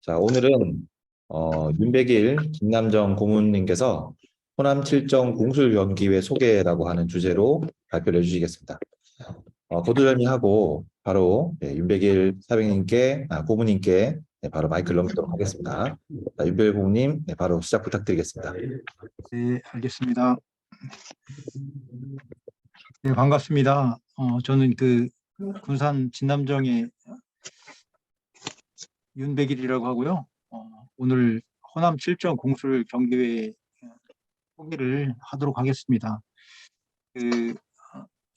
자, 오늘은 윤백일, 김남정 고문님께서 호남 7정 공술경기회 소개라고 하는 주제로 발표를 해주시겠습니다. 거두절미하고 바로 윤백일 사병님께, 고문님께 바로 마이크를 넘기도록 하겠습니다. 자, 윤백일 고문님, 바로 시작 부탁드리겠습니다. 네, 알겠습니다. 네, 반갑습니다. 저는 군산 진남정의 윤백일이라고 하고요. 오늘 호남 7정 공술 경기회 소개를 하도록 하겠습니다.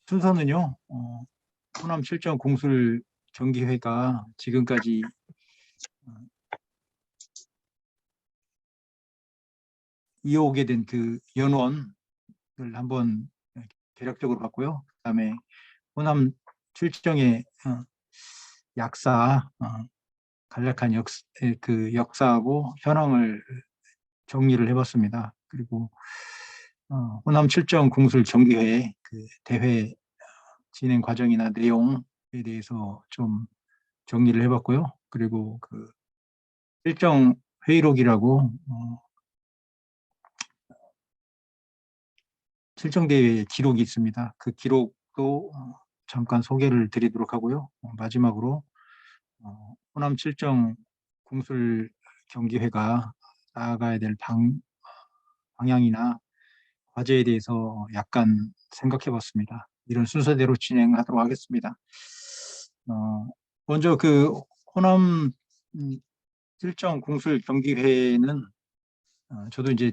순서는요, 호남 7정 공술 경기회가 지금까지 이어오게 된 연원을 한번 대략적으로 봤고요. 그다음에 호남 7정의 약사, 간략한 역사하고 현황을 정리를 해봤습니다. 그리고 호남 7정 공술 경기회 대회 진행 과정이나 내용에 대해서 좀 정리를 해봤고요. 그리고 7정 회의록이라고 7정 대회의 기록이 있습니다. 그 기록도 잠깐 소개를 드리도록 하고요. 마지막으로 호남 7정 공술 경기회가 나아가야 될 방향이나 과제에 대해서 약간 생각해 봤습니다. 이런 순서대로 진행하도록 하겠습니다. 먼저 호남 7정 공술 경기회는 저도 이제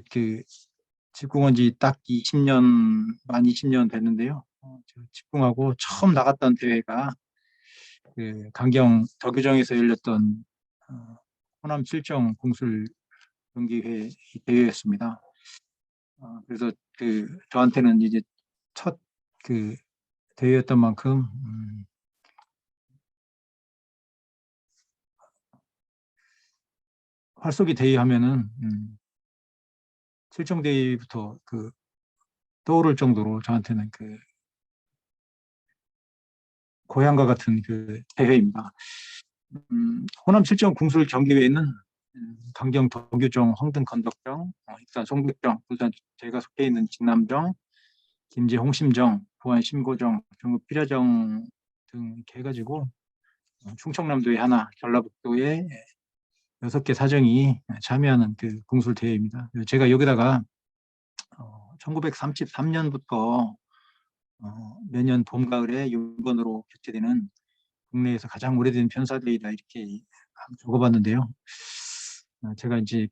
집중한 지 딱 20년, 만 20년 됐는데요. 집중하고 처음 나갔던 대회가 강경 덕유정에서 열렸던 호남 7정 공술 경기회 대회였습니다. 그래서 저한테는 이제 첫 대회였던 만큼 활쏘기 대회하면은 7정 대회부터 떠오를 정도로 저한테는 고향과 같은 대회입니다. 호남 7정 공술 경기회는 강경 덕유정, 황등 건덕정, 익산 송백정, 부산 제가 속해 있는 진남정, 김제 홍심정, 부안 심고정, 중국 필야정 등 이렇게 해가지고 충청남도에 하나, 전라북도에 6개 사정이 참여하는 공술 대회입니다. 제가 여기다가 1933년부터 매년 봄, 가을에 6번으로 개최되는 국내에서 가장 오래된 편사대회다 이렇게 적어봤는데요. 제가 이제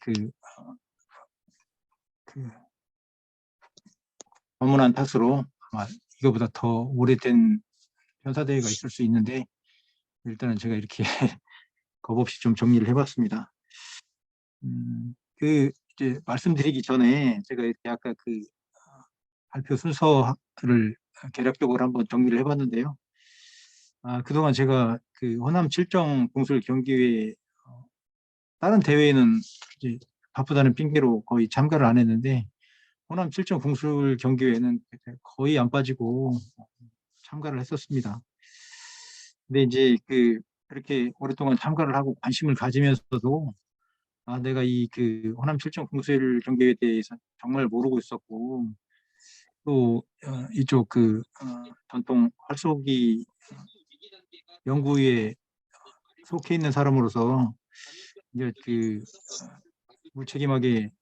어문한 탓으로 아마 이거보다 더 오래된 편사대회가 있을 수 있는데 일단은 제가 이렇게 겁없이 좀 정리를 해봤습니다. 이제 말씀드리기 전에 제가 이렇게 아까 발표 순서를 개략적으로 한번 정리를 해봤는데요. 그동안 제가 호남 7정 공술 경기회 다른 대회에는 이제 바쁘다는 핑계로 거의 참가를 안 했는데 호남 7정 공술 경기회는 거의 안 빠지고 참가를 했었습니다. 근데 이제 그렇게 오랫동안 참가를 하고 관심을 가지면서도 내가 호남 7정 공술 경기회에 대해서 정말 모르고 있었고 또 이쪽 전통 활쏘기 연구위에 속해 있는 사람으로서 이제 무책임하게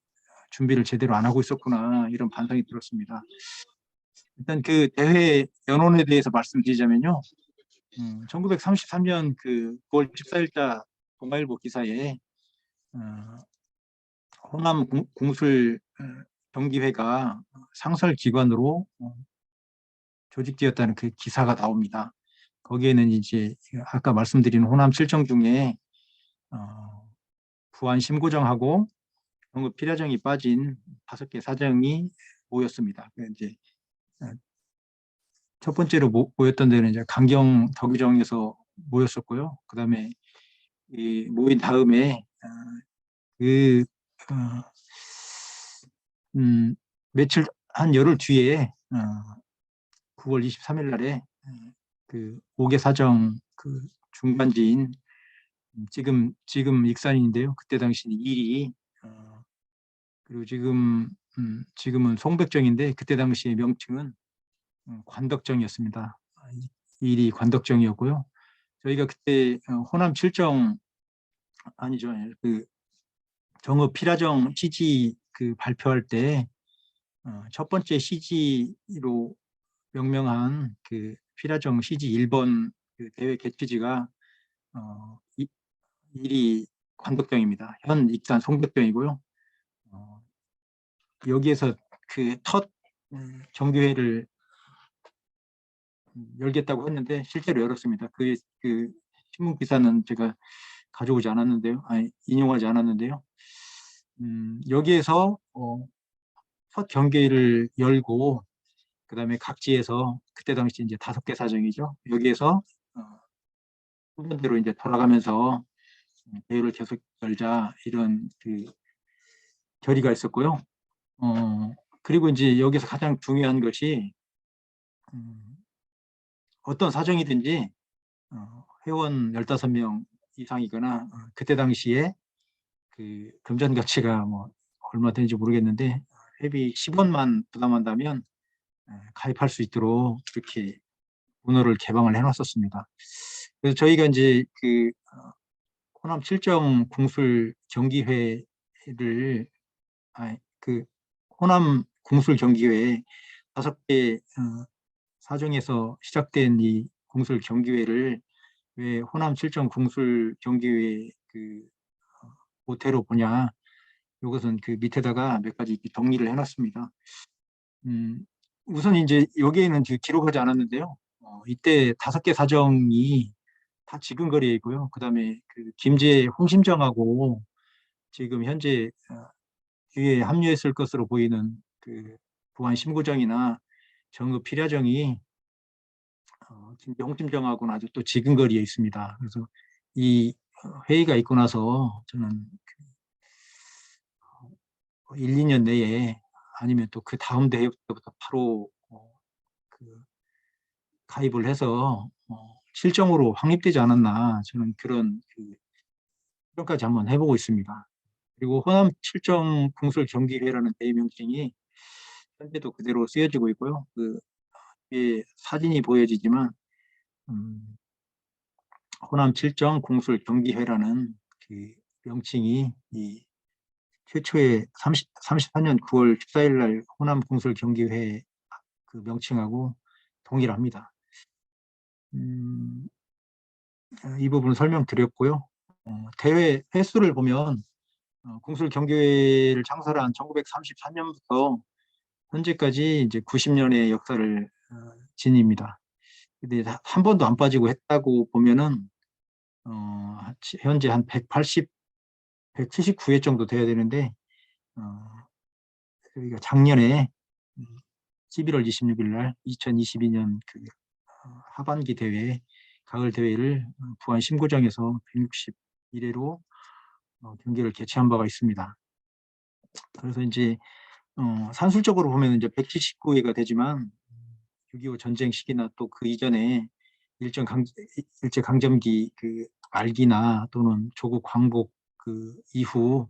준비를 제대로 안 하고 있었구나 이런 반성이 들었습니다. 일단 대회 연원에 대해서 말씀드리자면요. 1933년 9월 14일자 동아일보 기사에 호남 공술 경기회가 상설기관으로 조직되었다는 기사가 나옵니다. 거기에는 이제 아까 말씀드린 호남 7정 중에 부안 심고정하고 경급 필야정이 빠진 5개 사정이 모였습니다. 이제 첫 번째로 모였던 데는 이제 강경 덕유정에서 모였었고요. 그다음에 모인 다음에 며칠 한 열흘 뒤에 9월 23일 날에 5개 사정 중간지인 지금 익산인데요. 그때 당시는 이리, 그리고 지금은 송백정인데 그때 당시의 명칭은 관덕정이었습니다. 이리 관덕정이었고요. 저희가 그때 호남 칠정 아니죠. 그 정읍 피라정 CG 그 발표할 때 첫 번째 CG로 명명한 그 피라정 CG 1번 그 대회 개최지가 이리 관덕정입니다. 현 익산 송백정이고요. 여기에서 그 첫 정규회를 열겠다고 했는데 실제로 열었습니다. 그 신문 기사는 제가 가져오지 않았는데요. 아니, 인용하지 않았는데요. 여기에서 첫 경기를 열고 그다음에 각지에서 그때 당시 이제 5개 사정이죠. 여기에서 후반대로 이제 돌아가면서 대회를 계속 열자 이런 그 결의가 있었고요. 그리고 이제 여기서 가장 중요한 것이 어떤 사정이든지 회원 15명 이상이거나 그때 당시에 그 금전 가치가 뭐 얼마 되는지 모르겠는데 회비 10원만 부담한다면 가입할 수 있도록 이렇게 문호를 개방을 해놨었습니다. 그래서 저희가 이제 그 호남 칠정 궁술 경기회를 그 호남 궁술 경기회 5개 사정에서 시작된 이 궁술 경기회를 왜 호남 칠정 궁술 경기회 그 모태로 보냐, 이것은 그 밑에다가 몇 가지 이렇게 정리를 해놨습니다. 우선 이제 여기에는 기록하지 않았는데요. 이때 5개 사정이 다 지근거리에 있고요. 그다음에 그 김제 홍심정하고 지금 현재 뒤에 합류했을 것으로 보이는 그 부안 심구정이나 정읍 필야정이 김제 홍심정하고는 아주 또 지근거리에 있습니다. 그래서 이 회의가 있고 나서 저는 1, 2년 내에 아니면 또 그 다음 대회 때부터 바로 그 가입을 해서 실정으로 확립되지 않았나 저는 그런 그 평가까지 한번 해보고 있습니다. 그리고 호남 칠정 궁술 경기회라는 대회 명칭이 현재도 그대로 쓰여지고 있고요. 그 뒤에 사진이 보여지지만 호남 칠정 궁술 경기회라는 그 명칭이 이 최초의 34년 9월 14일 날 호남 궁술 경기회 그 명칭하고 동일합니다. 이 부분 설명드렸고요. 대회 횟수를 보면 궁술 경기회를 창설한 1933년부터 현재까지 이제 90년의 역사를 지닙니다. 근데 한 번도 안 빠지고 했다고 보면은 현재 한 180, 179회 정도 돼야 되는데 저희가 작년에 11월 26일 날 2022년 그 하반기 대회, 가을 대회를 부안 심구장에서 161회로 경기를 개최한 바가 있습니다. 그래서 이제 산술적으로 보면 이제 179회가 되지만 6.25 전쟁 시기나 또 그 이전에 일제 강점기 그 말기나 또는 조국 광복 그 이후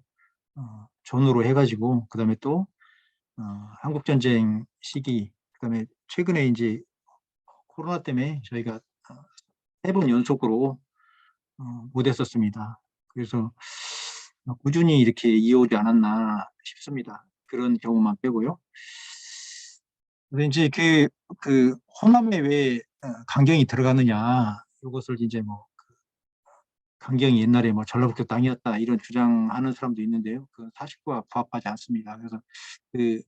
전후로 해가지고 그다음에 또 한국 전쟁 시기 그다음에 최근에 이제 코로나 때문에 저희가 3번 연속으로 못 했었습니다. 그래서 꾸준히 이렇게 이어오지 않았나 싶습니다. 그런 경우만 빼고요. 근데 이제 그 호남에 왜 강경이 들어가느냐, 이것을 이제 뭐 강경이 옛날에 뭐 전라북도 땅이었다 이런 주장하는 사람도 있는데요. 그 사실과 부합하지 않습니다. 그래서 그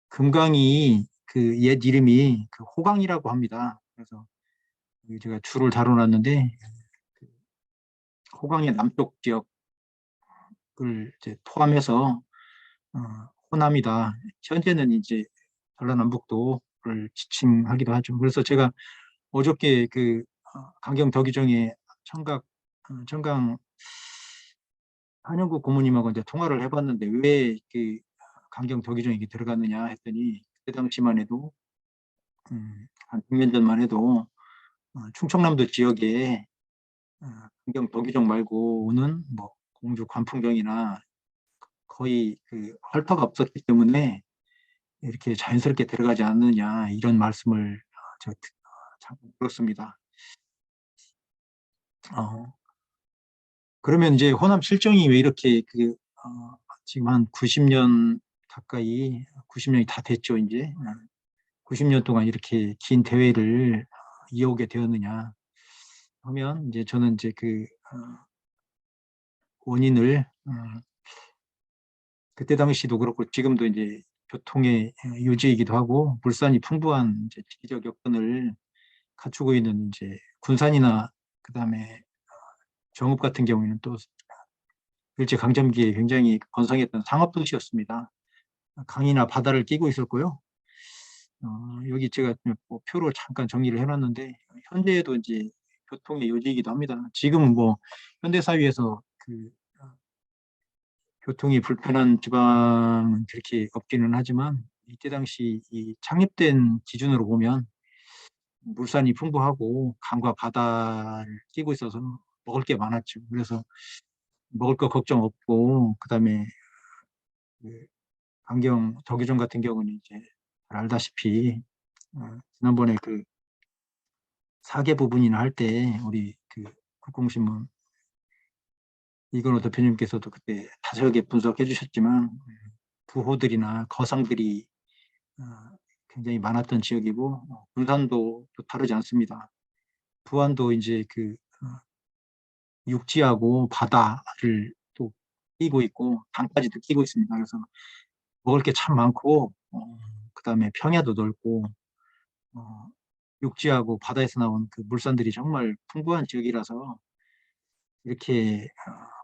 금강이 그 옛 이름이 그 호강이라고 합니다. 그래서 제가 줄을 다뤄놨는데 호강의 남쪽 지역을 이제 포함해서 호남이다. 현재는 이제 전라남북도를 지칭하기도 하죠. 그래서 제가 어저께 그 강경 덕유정의 청강 한영국 고모님하고 이제 통화를 해봤는데 왜 그 강경 덕유정이 들어갔느냐 했더니 그때 당시만 해도 한 6년 전만 해도 충청남도 지역에 강경 도기종 말고는 뭐 공주 관풍경이나 거의 그 헐터가 없었기 때문에 이렇게 자연스럽게 들어가지 않느냐 이런 말씀을 제가 잠깐 들었습니다. 그러면 이제 호남 실정이 왜 이렇게 지금 한 90년 가까이 90년이 다 됐죠 이제 90년 동안 이렇게 긴 대회를 이어오게 되었느냐 하면 이제 저는 이제 그 원인을 그때 당시도 그렇고 지금도 이제 교통의 유지이기도 하고 물산이 풍부한 이제 지리적 여건을 갖추고 있는 이제 군산이나 그다음에 정읍 같은 경우에는 또 일제 강점기에 굉장히 번성했던 상업 도시였습니다. 강이나 바다를 끼고 있었고요. 여기 제가 뭐 표로 잠깐 정리를 해놨는데 현재에도 이제 교통의 요지이기도 합니다. 지금 뭐 현대 사회에서 교통이 불편한 지방은 그렇게 없기는 하지만 이때 당시 이 창립된 기준으로 보면 물산이 풍부하고 강과 바다를 끼고 있어서 먹을 게 많았죠. 그래서 먹을 거 걱정 없고 그다음에 그 강경 덕유종 같은 경우는 이제 잘 알다시피 지난번에 그 사계 부분이나 할 때 우리 그 국공신문 이건호 대표님께서도 그때 자세하게 분석해 주셨지만 부호들이나 거성들이 어, 굉장히 많았던 지역이고 군산도 또 다르지 않습니다. 부안도 이제 육지하고 바다를 또 끼고 있고 강까지도 끼고 있습니다. 그래서 먹을 게 참 많고 그다음에 평야도 넓고 어, 육지하고 바다에서 나온 그 물산들이 정말 풍부한 지역이라서 이렇게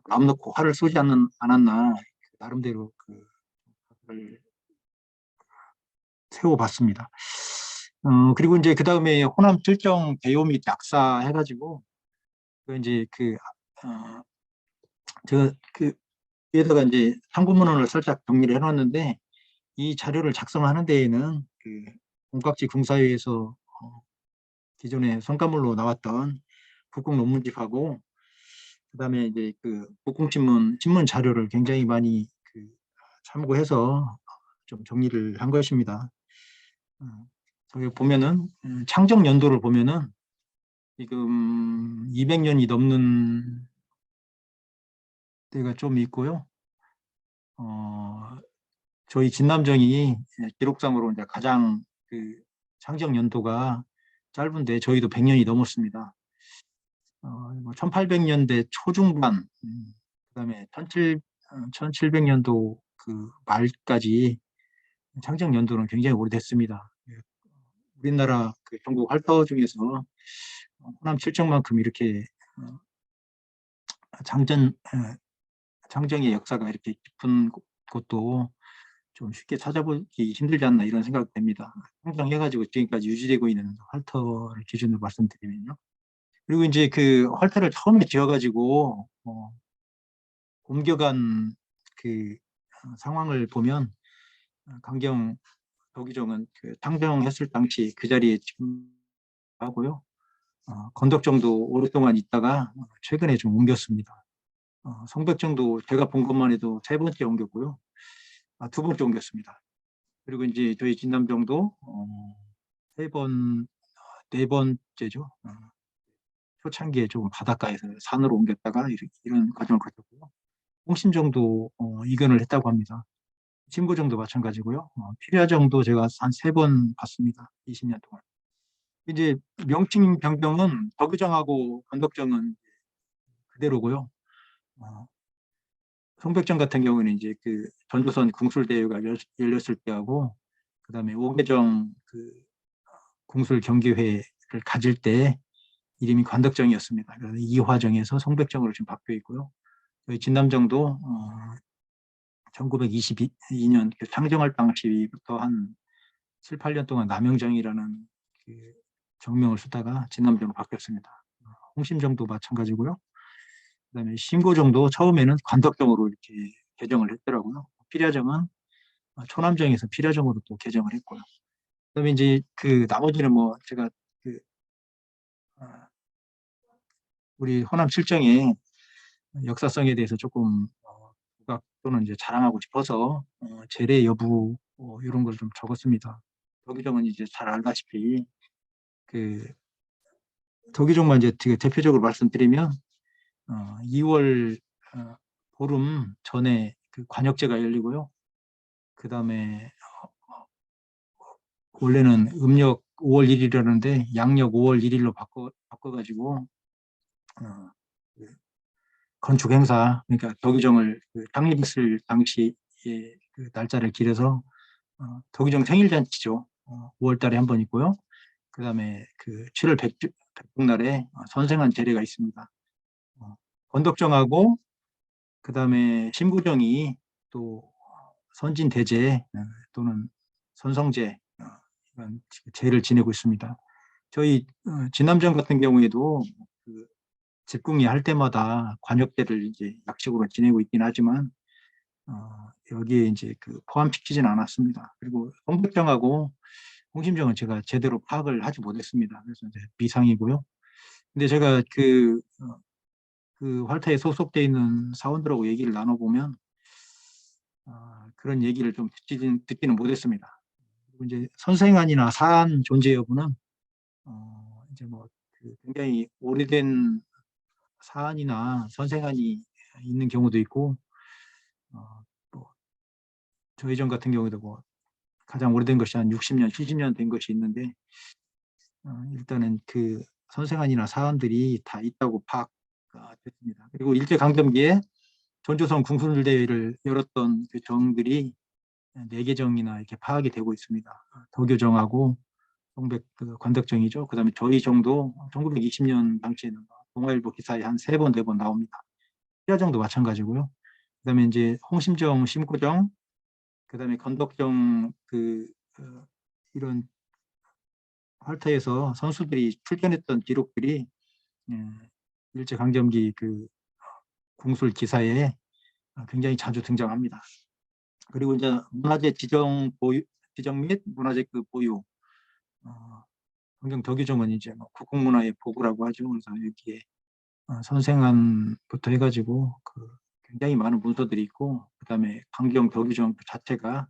마음 놓고 화를 쏘지 않았나 나름대로 그걸 세워봤습니다. 그리고 이제 그 다음에 호남 철정 배요 및 약사 해가지고 이제 어, 제가 위에다가 이제 상고문헌을 살짝 정리를 해놨는데 이 자료를 작성하는 데에는 공각지 군사회에서 기존에 성과물로 나왔던 국공 논문집하고 그다음에 이제 국공신문 신문 자료를 굉장히 많이 참고해서 좀 정리를 한 것입니다. 여기 보면은 창정 연도를 보면은 지금 200년이 넘는 때가 좀 있고요. 저희 진남정이 기록상으로 이제 가장 창정 연도가 짧은데 저희도 100년이 넘었습니다. 1800년대 초중반, 그다음에 1700년도 말까지 창정 연도는 굉장히 오래됐습니다. 우리나라 전국 활도 중에서 호남 칠정만큼 이렇게 창정의 역사가 이렇게 깊은 곳도 좀 쉽게 찾아보기 힘들지 않나 이런 생각이 됩니다. 창정해가지고 지금까지 유지되고 있는 활터를 기준으로 말씀드리면요. 그리고 이제 활터를 처음에 지어가지고 옮겨간 상황을 보면 강경 도기종은 창정했을 당시 그 자리에 지금 하고요. 건덕정도 오랫동안 있다가 최근에 좀 옮겼습니다. 성백정도 제가 본 것만 해도 3번째 옮겼고요. 2번째 옮겼습니다. 그리고 이제 저희 진남정도 3번, 4번째죠. 초창기에 조금 바닷가에서 산으로 옮겼다가 이런 과정을 거쳤고요. 홍신정도 이견을 했다고 합니다. 신고정도 마찬가지고요. 필야정도 제가 한 3번 봤습니다. 20년 동안. 이제 명칭 변경은 덕유정하고 건덕정은 그대로고요. 송백정 같은 경우는 이제 전조선 궁술대회가 열렸을 때하고 그다음에 오계정 궁술 경기회를 가질 때 이름이 관덕정이었습니다. 그래서 이화정에서 송백정으로 지금 바뀌어 있고요. 저희 진남정도 1922년 창정할 당시부터 한 7, 8년 동안 남영정이라는 정명을 쓰다가 진남정으로 바뀌었습니다. 홍심정도 마찬가지고요. 그다음에 신고정도 처음에는 관덕정으로 이렇게 개정을 했더라고요. 필야정은 초남정에서 필야정으로 또 개정을 했고요. 그다음에 이제 나머지는 뭐 제가 우리 호남 칠정의 역사성에 대해서 조금 부각 또는 이제 자랑하고 싶어서 제례 여부 이런 걸 좀 적었습니다. 덕유종은 이제 잘 알다시피 그 덕유종만 이제 되게 대표적으로 말씀드리면 2월 보름 전에 그 관역제가 열리고요. 그 다음에 원래는 음력 5월 1일이라는데 양력 5월 1일로 바꿔가지고 그 건축 행사, 그러니까 덕유종을 창립했을 당시에 그 날짜를 기려서 덕유종 생일잔치죠. 5월 달에 한 번 있고요. 그 다음에 그 7월 백복날에 선생한 제례가 있습니다. 건덕정하고 그 다음에 심구정이 또 선진대제 또는 선성제 이런 제를 지내고 있습니다. 저희 진남정 같은 경우에도 그 집궁이 할 때마다 관역대를 이제 약식으로 지내고 있긴 하지만 여기에 이제 그 포함시키지는 않았습니다. 그리고 홍백정하고 홍심정은 제가 제대로 파악을 하지 못했습니다. 그래서 이제 미상이고요. 근데 제가 그 활타에 소속돼 있는 사원들하고 얘기를 나눠보면 그런 얘기를 좀 듣지는 못했습니다. 그리고 이제 선생안이나 사안 존재 여부는 이제 그 굉장히 오래된 사안이나 선생안이 있는 경우도 있고 뭐 저희 전 같은 경우도 뭐 가장 오래된 것이 한 60년, 70년 된 것이 있는데 일단은 그 선생안이나 사안들이 다 있다고 파악됐습니다. 그리고 일제강점기에 전조선 궁술대회를 열었던 그 정들이 4개 정이나 이렇게 파악이 되고 있습니다. 도교정하고 동백 그 관덕정이죠. 그다음에 저희 정도 1920년 당시에는 동아일보 기사에 한 3번, 4번 나옵니다. 피라정도 마찬가지고요. 그다음에 이제 홍심정, 심구정, 그다음에 건덕정 이런 활터에서 선수들이 출전했던 기록들이 일제강점기 그 궁술 기사에 굉장히 자주 등장합니다. 그리고 이제 문화재 지정 및 문화재 그 보유, 환경 덕유종은 이제 국공문화의 보고라고 하죠. 그래서 여기에 선생안부터 해가지고 그 굉장히 많은 문서들이 있고, 그다음에 강경 덕유종 자체가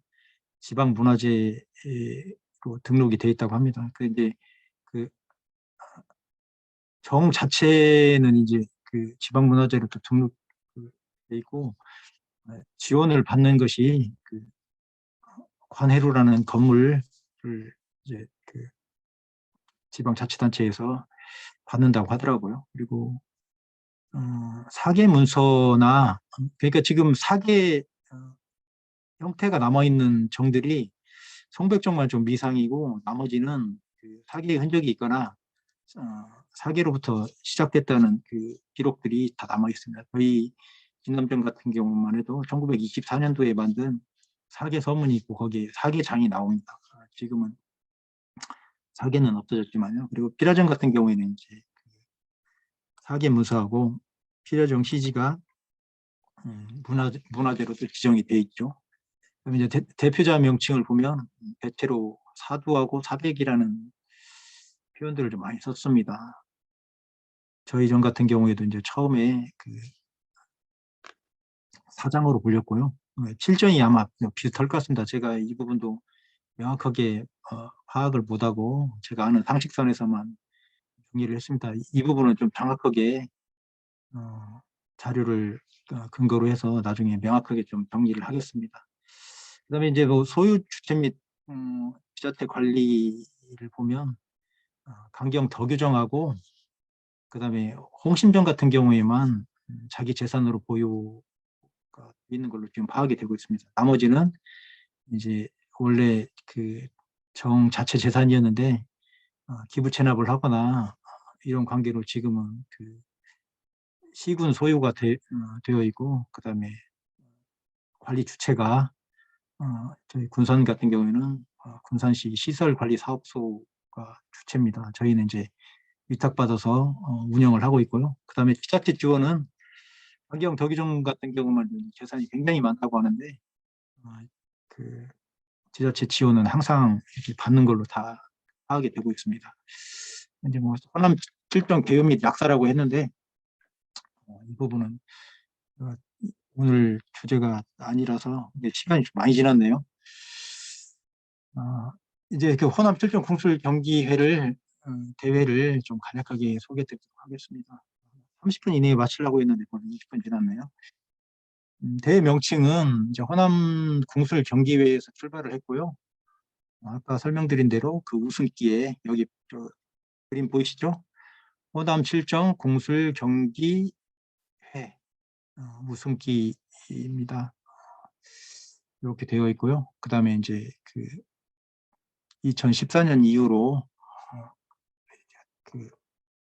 지방 문화재로 등록이 돼 있다고 합니다. 그 이제 그 정 자체는 이제 그 지방 문화재로 또 등록돼 있고 지원을 받는 것이 그 관해로라는 건물을 이제 그 지방자치단체에서 받는다고 하더라고요. 그리고 사계 문서나 그러니까 지금 사계 형태가 남아 있는 정들이 성백정만 좀 미상이고 나머지는 그 사계의 흔적이 있거나 사계로부터 시작됐다는 그 기록들이 다 남아 있습니다. 저희 진남정 같은 경우만 해도 1924년도에 만든 사계 서문이 있고 거기에 사계장이 나옵니다. 지금은 사계는 없어졌지만요. 그리고 피라정 같은 경우에는 이제 사계 문서하고 피라정 시지가 문화재로 또 지정이 돼 있죠. 그럼 이제 대표자 명칭을 보면 대체로 사두하고 사백이라는 표현들을 좀 많이 썼습니다. 저희 전 같은 경우에도 이제 처음에 그 사장으로 불렸고요. 칠정이 아마 비슷할 것 같습니다. 제가 이 부분도 명확하게 파악을 못하고 제가 아는 상식선에서만 정리를 했습니다. 이 부분은 좀 정확하게 자료를 근거로 해서 나중에 명확하게 좀 정리를 하겠습니다. 그다음에 이제 뭐 소유 주체 및 지자체 관리를 보면 강경 덕유정하고 그다음에 홍심정 같은 경우에만 자기 재산으로 보유가 있는 걸로 지금 파악이 되고 있습니다. 나머지는 이제 원래 그 정 자체 재산이었는데 기부 체납을 하거나 이런 관계로 지금은 그 시군 소유가 되어 있고 그다음에 관리 주체가 저희 군산 같은 경우에는 군산시 시설관리사업소가 주체입니다. 저희는 이제 위탁받아서 운영을 하고 있고요. 그다음에 지자체 지원은 환경 덕유종 같은 경우만 재산이 굉장히 많다고 하는데 그 지자체 지원은 항상 이렇게 받는 걸로 다 파악이 되고 있습니다. 이제 뭐 호남 칠정 개요 및 약사라고 했는데 이 부분은 오늘 주제가 아니라서 이제 시간이 좀 많이 지났네요. 이제 그 호남 출전 공술 경기회를 대회를 좀 간략하게 소개드리도록 하겠습니다. 30분 이내에 마치려고 했는데 벌써 20분 지났네요. 대회 명칭은 이제 호남 공술 경기회에서 출발을 했고요. 아까 설명드린 대로 그 우승기에 여기 그림 보이시죠? 호남 7정 공술 경기회 우승기입니다. 이렇게 되어 있고요. 그 다음에 이제 그 2014년 이후로 그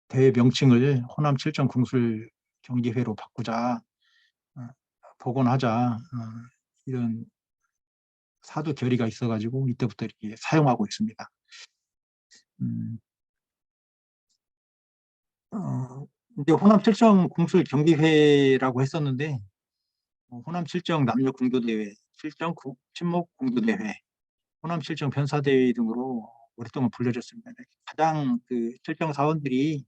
대회 명칭을 호남 7정 공술 경기회로 바꾸자, 복원하자, 이런 사두 결의가 있어가지고 이때부터 이렇게 사용하고 있습니다. 이제 호남 7정 공술 경기회라고 했었는데 호남 7정 남녀 공교대회, 7정 친목 공교대회, 호남 7정 편사대회 등으로 오랫동안 불려졌습니다. 가장 그 7정 사원들이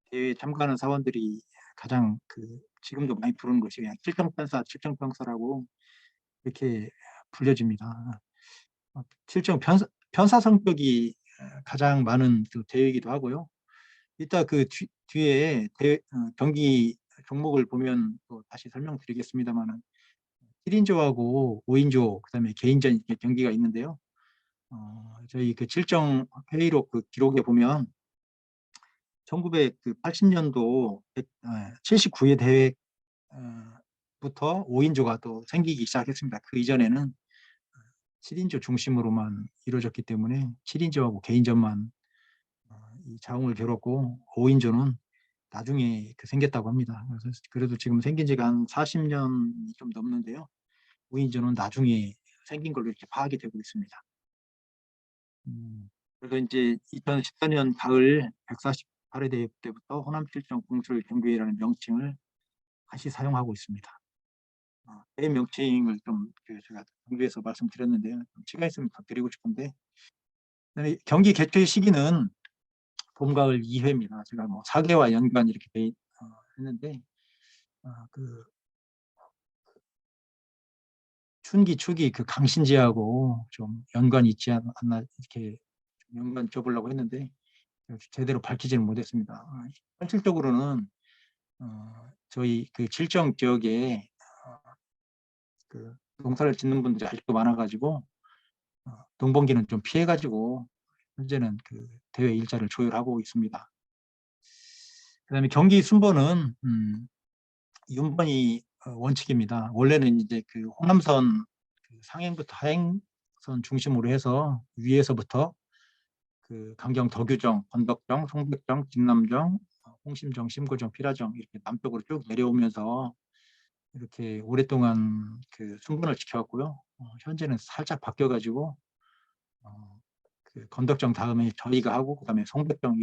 대회에 참가하는 사원들이 가장 그 지금도 많이 부르는 것이 그냥 7정 편사, 7정 평사라고 이렇게 불려집니다. 7정 편사 성격이 가장 많은 그 대회이기도 하고요. 이따 그 뒤에 경기 종목을 보면 또 다시 설명드리겠습니다만은 1인조하고 5인조 그다음에 개인전 이렇게 경기가 있는데요. 저희 그 7정 회의록 그 기록에 보면 1980년도 79회 대회부터 5인조가 또 생기기 시작했습니다. 그 이전에는 7인조 중심으로만 이루어졌기 때문에 7인조하고 개인전만 이 자웅을 겨뤘고 5인조는 나중에 생겼다고 합니다. 그래도 지금 생긴 지가 한 40년이 좀 넘는데요. 5인조는 나중에 생긴 걸로 이렇게 파악이 되고 있습니다. 그래서 이제 2014년 가을 148회 대회 때부터 호남 7정 공술 경기회라는 명칭을 다시 사용하고 있습니다. 대회 명칭을 좀 제가 정비해서 말씀드렸는데요. 시간 있으면 더 드리고 싶은데 경기 개최 시기는 봄, 가을 2회입니다. 제가 뭐 4개와 연간 이렇게 했는데 그 춘기, 추기 그 강신지하고 좀 연관이 있지 않나 이렇게 연관 줘보려고 했는데 제대로 밝히지는 못했습니다. 현실적으로는 저희 그 칠정 지역에 그 농사를 짓는 분들이 아직도 많아가지고 농번기는 좀 피해가지고 현재는 그 대회 일자를 조율하고 있습니다. 그다음에 경기 순번은 윤번이 원칙입니다. 원래는 이제 그 호남선 그 상행부터 하행선 중심으로 해서 위에서부터 그 강경, 덕유정, 건덕정, 송백정, 진남정, 홍심정, 심고정, 피라정 이렇게 남쪽으로 쭉 내려오면서 이렇게 오랫동안 그 순번을 지켜왔고요. 현재는 살짝 바뀌어가지고 그 건덕정 다음에 저희가 하고 그다음에 송백정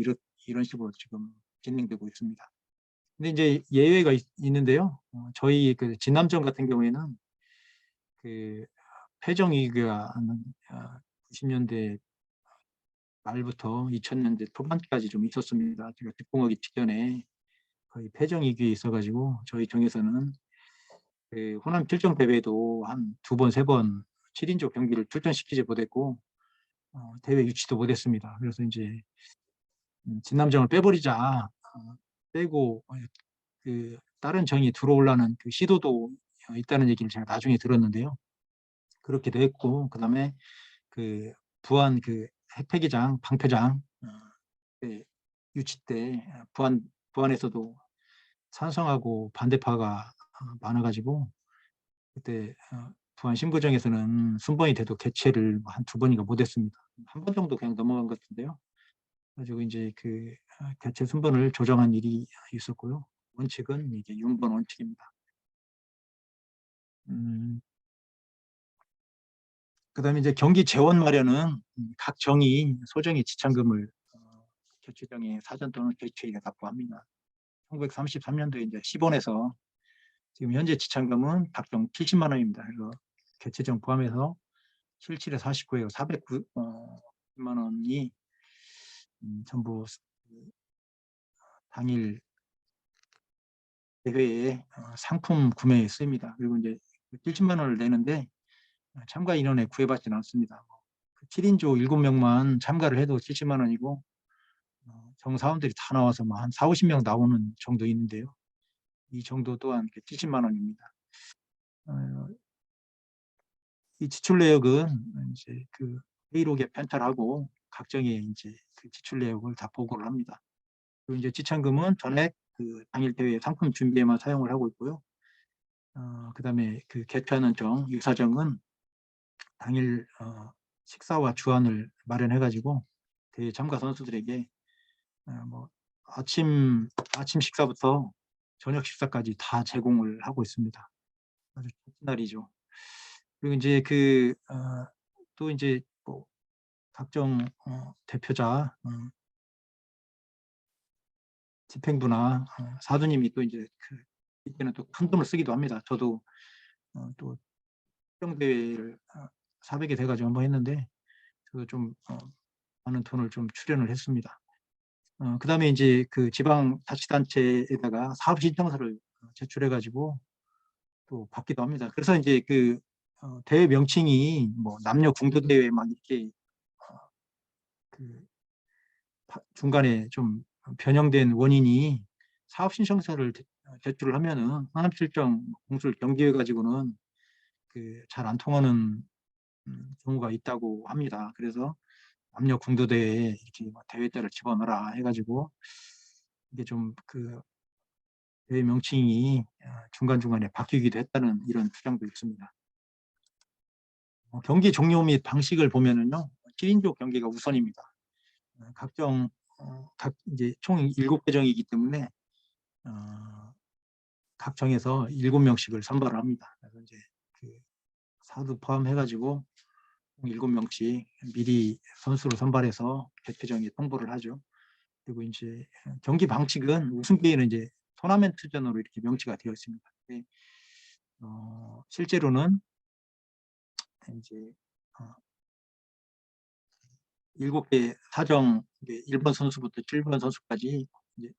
이런 식으로 지금 진행되고 있습니다. 근데 이제 예외가 있는데요. 저희 그 진남정 같은 경우에는 그 패정위기가 90년대 말부터 2000년대 초반까지 좀 있었습니다. 제가 뒷공하기 직전에 거의 패정위기에 있어가지고 저희 정에서는 그 호남 출정 대회도 한 2번, 3번 7인조 경기를 출전시키지 못했고 대회 유치도 못했습니다. 그래서 이제 진남정을 빼버리자 빼고 그 다른 정이 들어오려는 그 시도도 있다는 얘기를 제가 나중에 들었는데요. 그렇게도 했고 그다음에 그 부안 그 핵폐기장, 방패장 유치 때 부안에서도 찬성하고 반대파가 많아가지고 그때 부안 신부정에서는 순번이 돼도 개최를 한 2번인가 못했습니다. 한 번 정도 그냥 넘어간 것 같은데요. 가지고 이제 그 개최 순번을 조정한 일이 있었고요. 원칙은 이제 윤번 원칙입니다. 그다음에 이제 경기 재원 마련은 각 정이 소정의 지참금을 개최정에 사전 또는 개최일에 납부합니다. 1933년도에 이제 10원에서 지금 현재 지참금은 각정 70만 원입니다. 그래서 개최정 포함해서 77에 49에 409만 원이 전부 당일 대회에 상품 구매에 쓰입니다. 그리고 이제 70만 원을 내는데 참가 인원에 구애받지는 않습니다. 7인조 7명만 참가를 해도 70만 원이고 정사원들이 다 나와서 한 4, 50명 나오는 정도 있는데요. 이 정도 또한 70만 원입니다. 이 지출 내역은 이제 그 회의록에 편찬하고 각정의 이제 그 지출 내역을 다 보고를 합니다. 그리고 이제 지참금은 전액 그 당일 대회 상품 준비에만 사용을 하고 있고요. 그다음에 그 개최하는 정, 유사정은 당일 식사와 주안을 마련해가지고 대회 참가 선수들에게 뭐 아침 식사부터 저녁 식사까지 다 제공을 하고 있습니다. 아주 좋은 날이죠. 그리고 이제 또 이제 뭐 각종 대표자, 집행부나 사두님이 또 이제 이때는 또 큰 돈을 쓰기도 합니다. 저도 또 특정대회를 400개 돼가지고 한번 했는데 저도 좀 많은 돈을 좀 출연을 했습니다. 그다음에 이제 그 지방자치단체에다가 사업 신청서를 제출해가지고 또 받기도 합니다. 그래서 이제 대회 명칭이 뭐 남녀 궁도 대회 막 이렇게 그 중간에 좀 변형된 원인이 사업 신청서를 제출을 하면은 하남실정 공술 경기회 가지고는 잘 안 통하는 경우가 있다고 합니다. 그래서 남녀 궁도 대회에 이렇게 대회 때를 집어넣어라 해가지고 이게 좀 대회 명칭이 중간중간에 바뀌기도 했다는 이런 주장도 있습니다. 경기 종료 및 방식을 보면은요, 7인조 경기가 우선입니다. 각종 이제 총 7개정이기 때문에 각 정에서 7명씩을 선발을 합니다. 그래서 이제 사두 포함해가지고 7명씩 미리 선수를 선발해서 개최정에 통보를 하죠. 그리고 이제 경기 방식은 우승 게임은 이제 토너먼트전으로 이렇게 명시가 되어 있습니다. 실제로는 이제 7개 사정 1번 선수부터 7번 선수까지 이제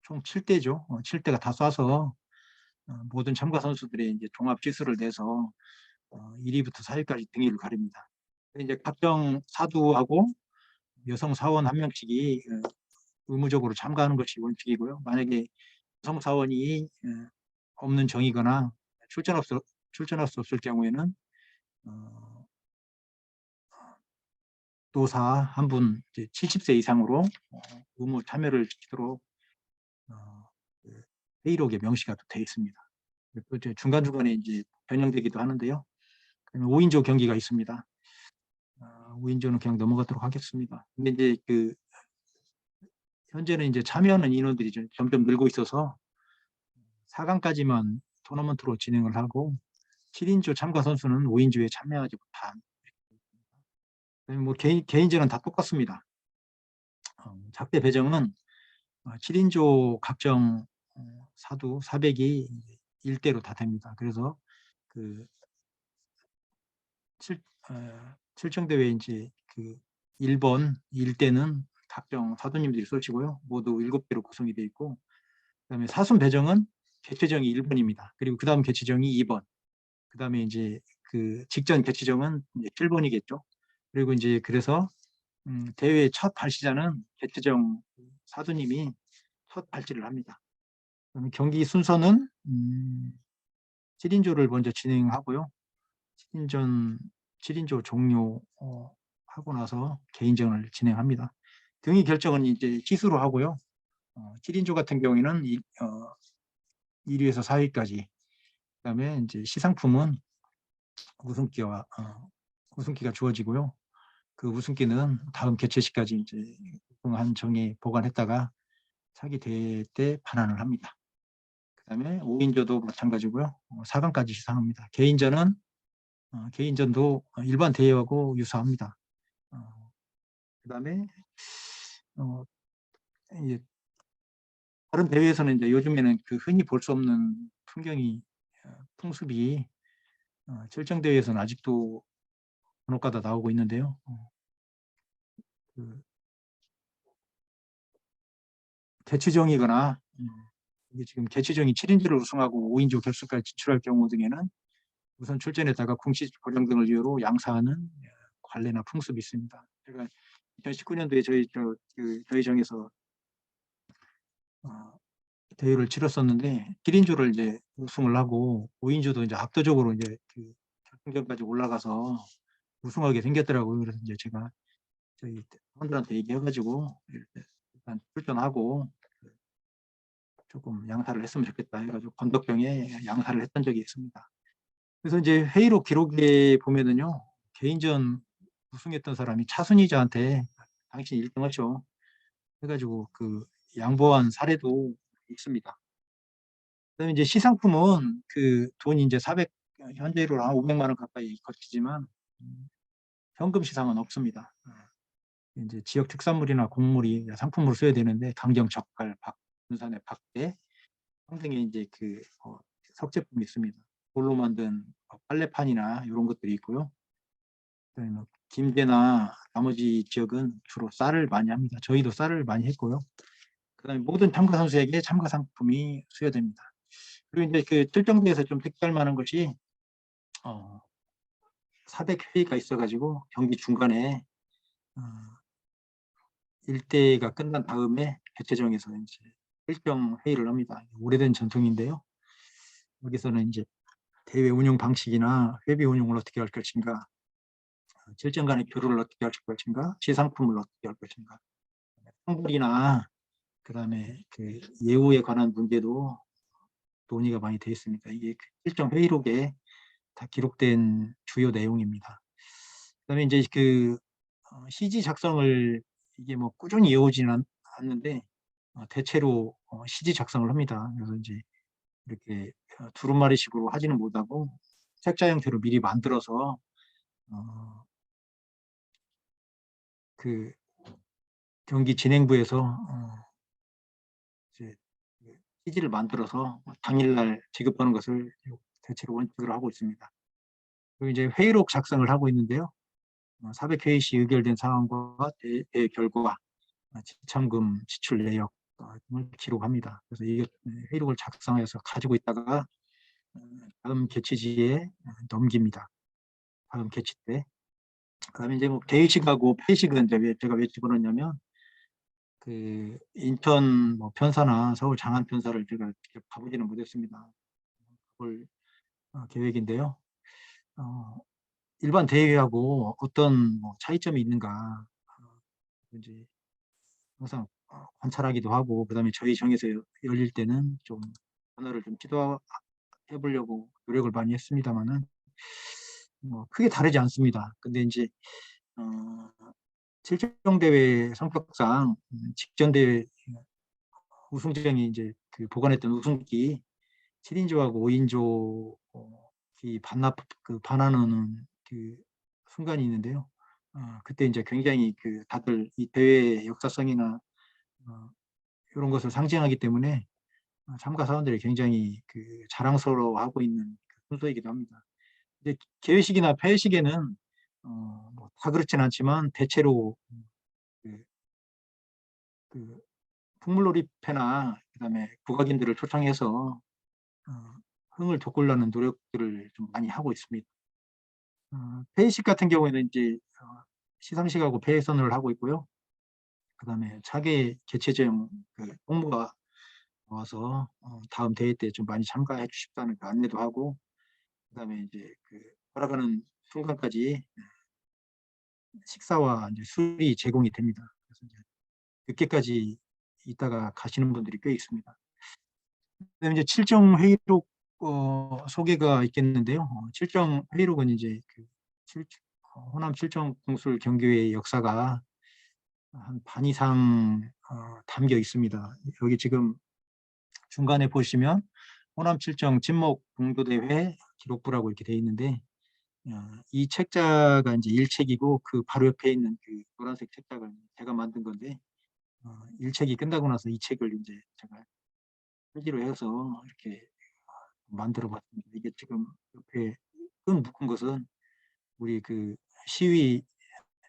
총 7대죠. 7대가 다 쏴서 모든 참가 선수들의 이제 종합 지수를 내서 1위부터 4위까지 등위를 가립니다. 이제 각종 사두하고 여성 사원 한 명씩이 의무적으로 참가하는 것이 원칙이고요. 만약에 여성 사원이 없는 정이거나 출전할 수 없을 경우에는 노사 한 분 70세 이상으로 의무 참여를 시키도록 회의록에 명시가 되어 있습니다. 또 이제 중간중간에 이제 변형되기도 하는데요. 5인조 경기가 있습니다. 5인조는 그냥 넘어가도록 하겠습니다. 근데 이제 현재는 이제 참여하는 인원들이 점점 늘고 있어서 4강까지만 토너먼트로 진행을 하고 7인조 참가 선수는 5인조에 참여하지 못한. 뭐 개인전은 다 똑같습니다. 작대 배정은 7인조 각정 사두 400이 1대로 다 됩니다. 그래서 7정대회 이제 1번 1대는 각종 사두님들이 쏘시고요. 모두 7대로 구성이 되어 있고, 그다음에 사순 배정은 개최정이 1번입니다. 그리고 그다음 개최정이 2번. 그다음에 이제 직전 개최정은 이제 7번이겠죠. 그리고 이제 그래서 대회 첫 발시자는 개최정 사두님이 첫 발치를 합니다. 그럼 경기 순서는 7인조를 먼저 진행하고요. 7인조 종료하고 나서 개인전을 진행합니다. 등위 결정은 이제 지수로 하고요. 7인조 같은 경우에는 1위에서 4위까지. 그다음에 이제 시상품은 우승기가 주어지고요. 그 우승기는 다음 개최시까지 이제 우승한 정에 보관했다가 차기 대회 때 반환을 합니다. 그다음에 5인조도 마찬가지고요. 4강까지 시상합니다. 개인전도 일반 대회하고 유사합니다. 그다음에 이제 다른 대회에서는 이제 요즘에는 흔히 볼 수 없는 풍습이 실정 대회에서는 아직도 간혹가다 나오고 있는데요. 개최정이거나 이게 지금 개최정이 7인조를 우승하고 5인조 결승까지 진출할 경우 등에는 우선 출전에다가 궁시 보장 등을 이유로 양사하는 관례나 풍습이 있습니다. 제가 2019년도에 저희 정에서 대회를 치렀었는데 7인조를 이제 우승을 하고 5인조도 이제 압도적으로 이제 그 결승전까지 올라가서 우승하게 생겼더라고요. 그래서 이제 제가 저희 사람들한테 얘기해가지고 일단 출전하고 조금 양사를 했으면 좋겠다 해가지고 건덕병에 양사를 했던 적이 있습니다. 그래서 이제 회의록 기록에 보면은요, 개인전 우승했던 사람이 차순희자한테 당신 1등 하죠 해가지고 그 양보한 사례도 있습니다. 그다음에 이제 시상품은 그 돈이 이제 400 현재로 한 500만 원 가까이 거치지만 현금 시상은 없습니다. 이제 지역 특산물이나 곡물이 상품으로 써야 되는데 강정, 젓갈, 군산의 박대 평생에 이제 그 석제품이 있습니다. 돌로 만든 빨래판이나 이런 것들이 있고요. 그다음에 뭐 김제나 나머지 지역은 주로 쌀을 많이 합니다. 저희도 쌀을 많이 했고요. 그다음에 모든 참가 선수에게 참가 상품이 수여됩니다. 그리고 이제 그 특정대에서 좀 특별할 만한 것이 400회의가 있어가지고 경기 중간에 1대가 끝난 다음에 개최정에서 이제 일정 회의를 합니다. 오래된 전통인데요. 여기서는 이제 대회 운영 방식이나 회비 운영을 어떻게 할 것인가, 질전 간의 교류를 어떻게 할 것인가, 시상품을 어떻게 할 것인가, 상불이나 그다음에 그 예우에 관한 문제도 논의가 많이 되어 있습니다. 이게 일정 회의록에 다 기록된 주요 내용입니다. 그다음에 이제 그 CG 작성을 이게 뭐 꾸준히 이어오지는 않는데 대체로 CG 작성을 합니다. 그래서 이제 이렇게 두루마리식으로 하지는 못하고 책자 형태로 미리 만들어서 그 경기 진행부에서 이제 CG를 만들어서 당일날 지급하는 것을 대체로 원칙으로 하고 있습니다. 그리고 이제 회의록 작성을 하고 있는데요. 400회의 시 의결된 사항과 대회 결과, 지참금 지출 내역 등을 기록합니다. 그래서 이 회의록을 작성해서 가지고 있다가 다음 개최지에 넘깁니다. 다음 개최 때. 그다음에 이제 뭐 개회식하고 폐식은 이제 제가 왜 집어넣냐면 그 인천 뭐 편사나 서울 장안 편사를 제가 가보지는 못했습니다. 그걸 계획인데요. 일반 대회하고 어떤 뭐 차이점이 있는가 이제 항상 관찰하기도 하고, 그다음에 저희 정에서 열릴 때는 좀 변화를 좀 시도해 보려고 노력을 많이 했습니다만은 뭐 크게 다르지 않습니다. 근데 이제 실종 대회 성격상 직전 대회 우승장이 이제 그 보관했던 우승기 7인조하고 5인조 반환하는 그 순간이 있는데요. 그때 이제 굉장히 그 다들 이 대회의 역사성이나 이런 것을 상징하기 때문에 참가 사원들이 굉장히 그 자랑스러워하고 있는 순서이기도 합니다. 근데 개회식이나 폐회식에는 뭐다 그렇진 않지만 대체로 그 풍물놀이패나 그다음에 국악인들을 초청해서 흥을 돋구려는 노력들을 좀 많이 하고 있습니다. 폐회식 같은 경우에는 이제 시상식하고 폐회선을 하고 있고요. 그다음에 차기 개최전 그 홍보가 와서 다음 대회 때 좀 많이 참가해 주십사는 그 안내도 하고, 그다음에 이제 그 돌아가는 순간까지 식사와 이제 술이 제공이 됩니다. 그래서 이제 늦게까지 있다가 가시는 분들이 꽤 있습니다. 그다음에 이제 칠정 회의록 소개가 있겠는데요. 칠정 회의록은 이제 그 호남 칠정 공술 경기회의 역사가 한 반 이상 담겨 있습니다. 여기 지금 중간에 보시면 호남 칠정 진목 공도대회 기록부라고 이렇게 되어 있는데 이 책자가 이제 1책이고 그 바로 옆에 있는 그 노란색 책자가 제가 만든 건데 1책이 끝나고 나서 2책을 이제 제가 표지로 해서 이렇게 만들어 봤습니다. 이게 지금 옆에 끈 묶은 것은 우리 그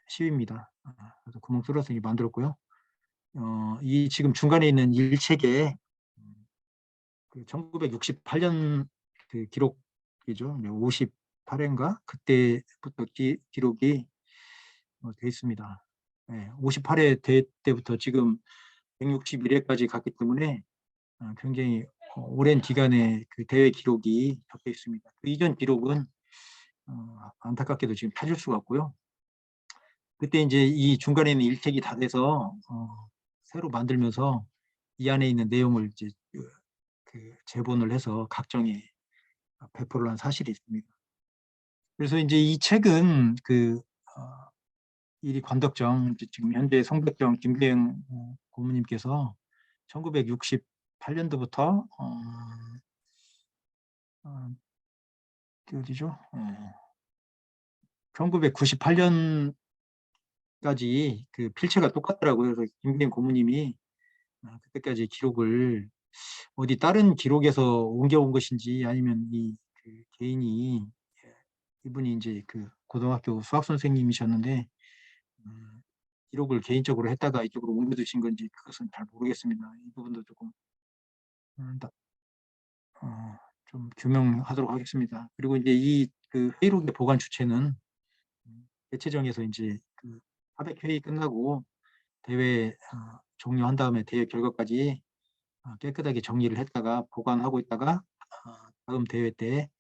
시위입니다. 그래서 구멍 뚫어서 만들었고요. 이 지금 중간에 있는 1책에 그 1968년 그 기록이죠. 58회인가 그때부터 기록이 돼 있습니다. 네, 58회 대 때부터 지금 161회까지 갔기 때문에 굉장히 오랜 기간의 그 대회 기록이 적혀 있습니다. 그 이전 기록은 안타깝게도 지금 찾을 수가 없고요. 그때 이제 이 중간에 있는 일책이 다 돼서 새로 만들면서 이 안에 있는 내용을 이제 그 재본을 해서 각정에 배포를 한 사실이 있습니다. 그래서 이제 이 책은 그 일이 관덕정 지금 현재 송백정 김계영 고모님께서 1968년도부터 그 어디죠? 1998년까지 그 필체가 똑같더라고요. 그래서 김계영 고모님이 그때까지 기록을 어디 다른 기록에서 옮겨온 것인지 아니면 그 개인이 이분이 이제 그 고등학교 수학 선생님이셨는데 기록을 개인적으로 했다가 이쪽으로 옮겨두신 건지 그것은 잘 모르겠습니다. 이 부분도 조금 좀 규명하도록 하겠습니다. 그리고 이제 이 그 회의록의 보관 주체는 개최정에서 이제 그 400회의 끝나고 대회 종료한 다음에 대회 결과까지 깨끗하게 정리를 했다가 보관하고 있다가 다음 대회 때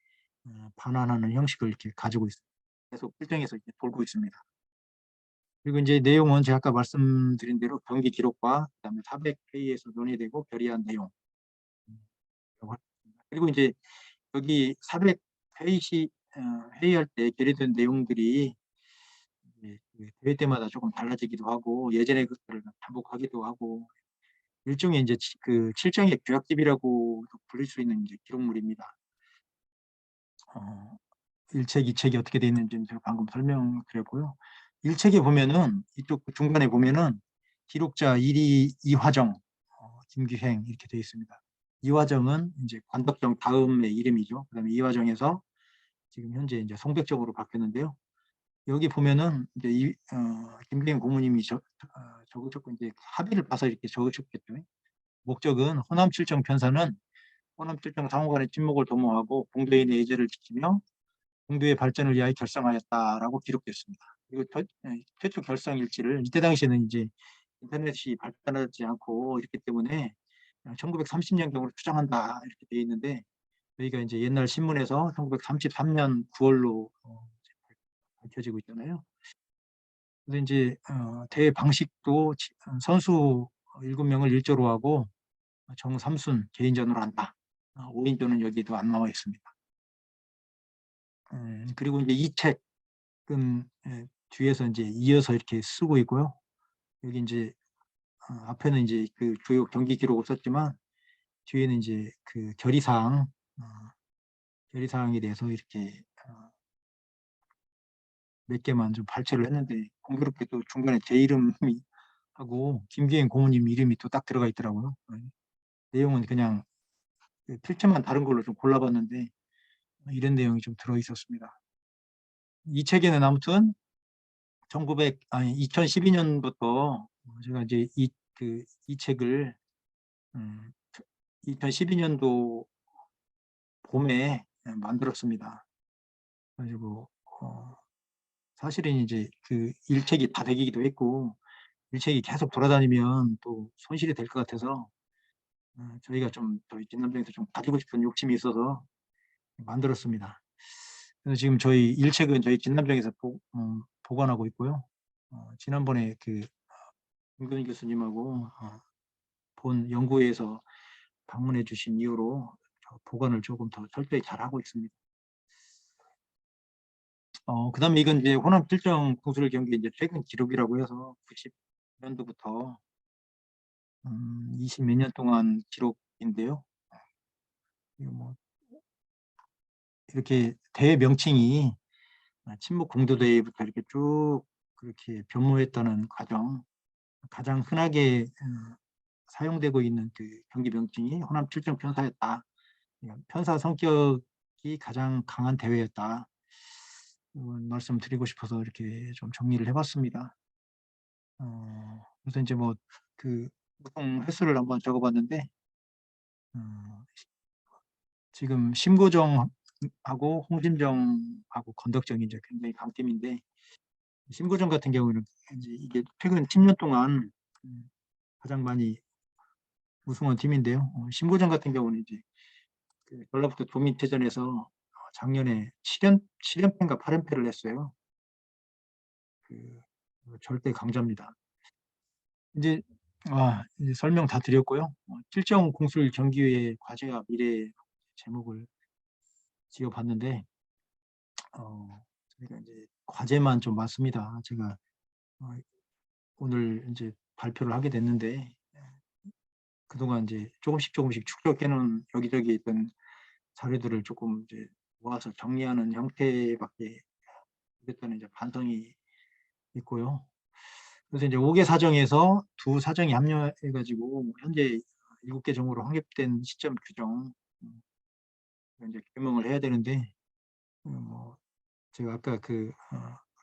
반환하는 형식을 이렇게 가지고 있습니다. 계속 필정에서 이제 돌고 있습니다. 그리고 이제 내용은 제가 아까 말씀드린 대로 경기 기록과 그다음에 400회의에서 논의되고 결의한 내용. 그리고 이제 여기 400회의 시 회의할 때 결의된 내용들이 그 대회 때마다 조금 달라지기도 하고 예전의 것들을 반복하기도 하고 일종의 이제 그 칠정의 규약집이라고 부를 수 있는 이제 기록물입니다. 1책, 2책이 어떻게 되어 있는지는 제가 방금 설명드렸고요. 1책에 보면은 이쪽 중간에 보면은 기록자 1위 이화정, 김규행 이렇게 되어 있습니다. 이화정은 이제 관덕정 다음의 이름이죠. 그다음에 이화정에서 지금 현재 이제 송백정으로 바뀌었는데요. 여기 보면은 이제 김규행 고모님이 적으셨고 이제 합의를 봐서 이렇게 적으셨겠죠. 목적은 호남 칠정 편사는 호남 칠정 상호간의 친목을 도모하고 공도인의 예절을 지키며 공도의 발전을 위하여 결성하였다라고 기록됐습니다. 그리고 최초 결성 일지를 이때 당시에는 이제 인터넷이 발달하지 않고 이렇기 때문에 1930년경으로 추정한다 이렇게 되어 있는데 저희가 이제 옛날 신문에서 1933년 9월로 밝혀지고 있잖아요. 그래서 이제 대회 방식도 선수 7명을 일조로 하고 정삼순 개인전으로 한다. 5인조는 여기도 안 나와 있습니다. 그리고 이제 이 책은 뒤에서 이제 이어서 이렇게 쓰고 있고요. 여기 이제 앞에는 이제 그 주요 경기 기록을 썼지만 뒤에는 이제 그 결의사항에 대해서 이렇게 몇 개만 좀 발췌를 했는데 공교롭게 또 중간에 제 이름이 하고 김기행 고모님 이름이 또 딱 들어가 있더라고요. 내용은 그냥 그 필체만 다른 걸로 좀 골라봤는데 이런 내용이 좀 들어 있었습니다. 이 책에는 아무튼 2012년부터 제가 이제 이 책을 2012년도 봄에 만들었습니다. 그래가지고 사실은 이제 그 일책이 다 되기도 했고 일책이 계속 돌아다니면 또 손실이 될 것 같아서 저희가 좀 저희 진남정에서 좀 가지고 싶은 욕심이 있어서 만들었습니다. 그래서 지금 저희 일책은 저희 진남정에서 보관하고 있고요. 지난번에 그 김근희 교수님하고 본 연구회에서 방문해 주신 이후로 보관을 조금 더 철저히 잘 하고 있습니다. 그다음에 이건 이제 호남 필정 공술 경기 이제 최근 기록이라고 해서 90년도부터 20 몇 년 동안 기록인데요. 뭐 이렇게 대회 명칭이 친목 공도대회부터 이렇게 쭉 그렇게 변모했다는 과정, 가장 흔하게 사용되고 있는 그 경기 명칭이 호남 칠정 편사였다. 편사 성격이 가장 강한 대회였다. 말씀드리고 싶어서 이렇게 좀 정리를 해봤습니다. 그래서 이제 뭐 그 보통 횟수를 한번 적어봤는데 지금 심고정하고 홍진정하고 건덕정이 이제 굉장히 강팀인데, 심고정 같은 경우는 이제 이게 최근 10년 동안 가장 많이 우승한 팀인데요. 심고정 같은 경우는 이제 그 전라북도 도민체전에서 작년에 7연패인가 8연패를 했어요. 그 절대 강자입니다. 이제 이제 설명 다 드렸고요. 실정 공술 경기의 과제와 미래 제목을 지어봤는데, 저희가 이제 과제만 좀 많습니다. 제가 오늘 이제 발표를 하게 됐는데, 그동안 이제 조금씩 축적해놓은 여기저기 있던 자료들을 조금 이제 모아서 정리하는 형태밖에 못했다는 이제 반성이 있고요. 그래서 이제 5개 사정에서 2사정이 합류해가지고 현재 7개 정으로 확립된 시점 규정 이제 개명을 해야 되는데, 뭐 제가 아까 그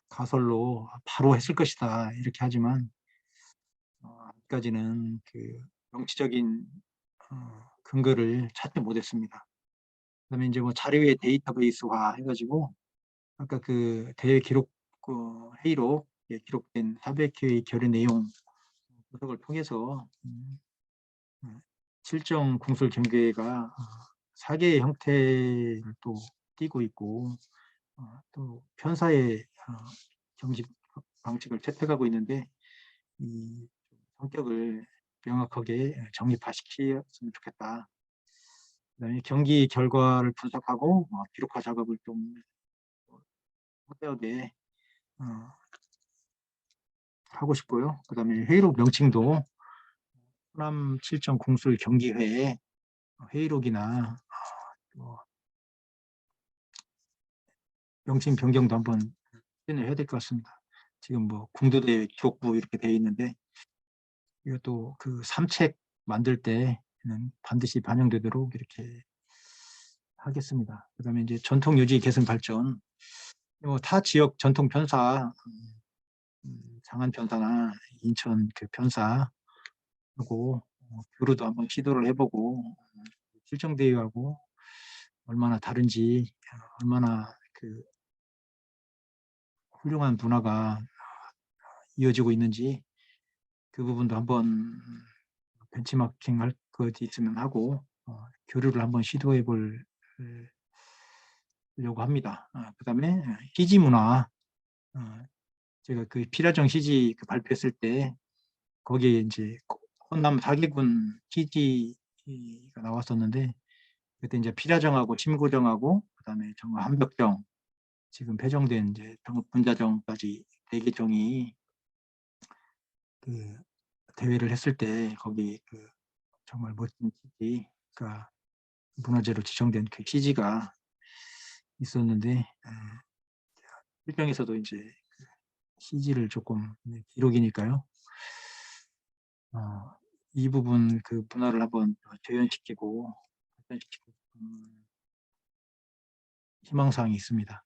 가설로 바로 했을 것이다 이렇게 하지만 아직까지는 그 명치적인 근거를 찾지 못했습니다. 그다음에 이제 뭐 자료의 데이터베이스화 해가지고 아까 그 대회 기록 회의록 기록된 400회의 결의 내용 분석을 통해서 실정 공술 경계가 4개의 형태를 또 띠고 있고 또 편사의 경직 방식을 채택하고 있는데, 이 성격을 명확하게 정립화시켰으면 좋겠다. 그다음에 경기 결과를 분석하고 기록화 작업을 좀 확대하게 하고 싶고요. 그다음에 회의록 명칭도 호남 7정 공술 경기회 회의록이나 명칭 변경도 한번 해야 될 것 같습니다. 지금 뭐 궁두대 기록부 이렇게 되어 있는데, 이것도 그 3책 만들 때는 반드시 반영되도록 이렇게 하겠습니다. 그다음에 이제 전통 유지 개선 발전, 타 지역 전통 편사, 장안 편사나 인천 그 편사하고 교류도 한번 시도를 해보고 실정 대회하고 얼마나 다른지, 얼마나 그 훌륭한 문화가 이어지고 있는지 그 부분도 한번 벤치마킹 할 것이 있으면 하고 교류를 한번 시도해 보려고 합니다. 그다음에 CG 문화, 제가 그 피라정 CG 그 발표했을 때 거기에 이제 호남 4개군 CG가 나왔었는데, 그때 이제 피라정하고 심고정하고 그다음에 정말 한벽정, 지금 폐정된 이제 정읍 분자정까지 4개 정이 그 대회를 했을 때 거기 그 정말 멋진 CG가 문화재로 지정된 그 CG가 있었는데, 실정에서도 이제 CG를 조금 기록이니까요. 이 부분 그 문화를 한번 재현시키고 발전시키고 희망사항이 있습니다.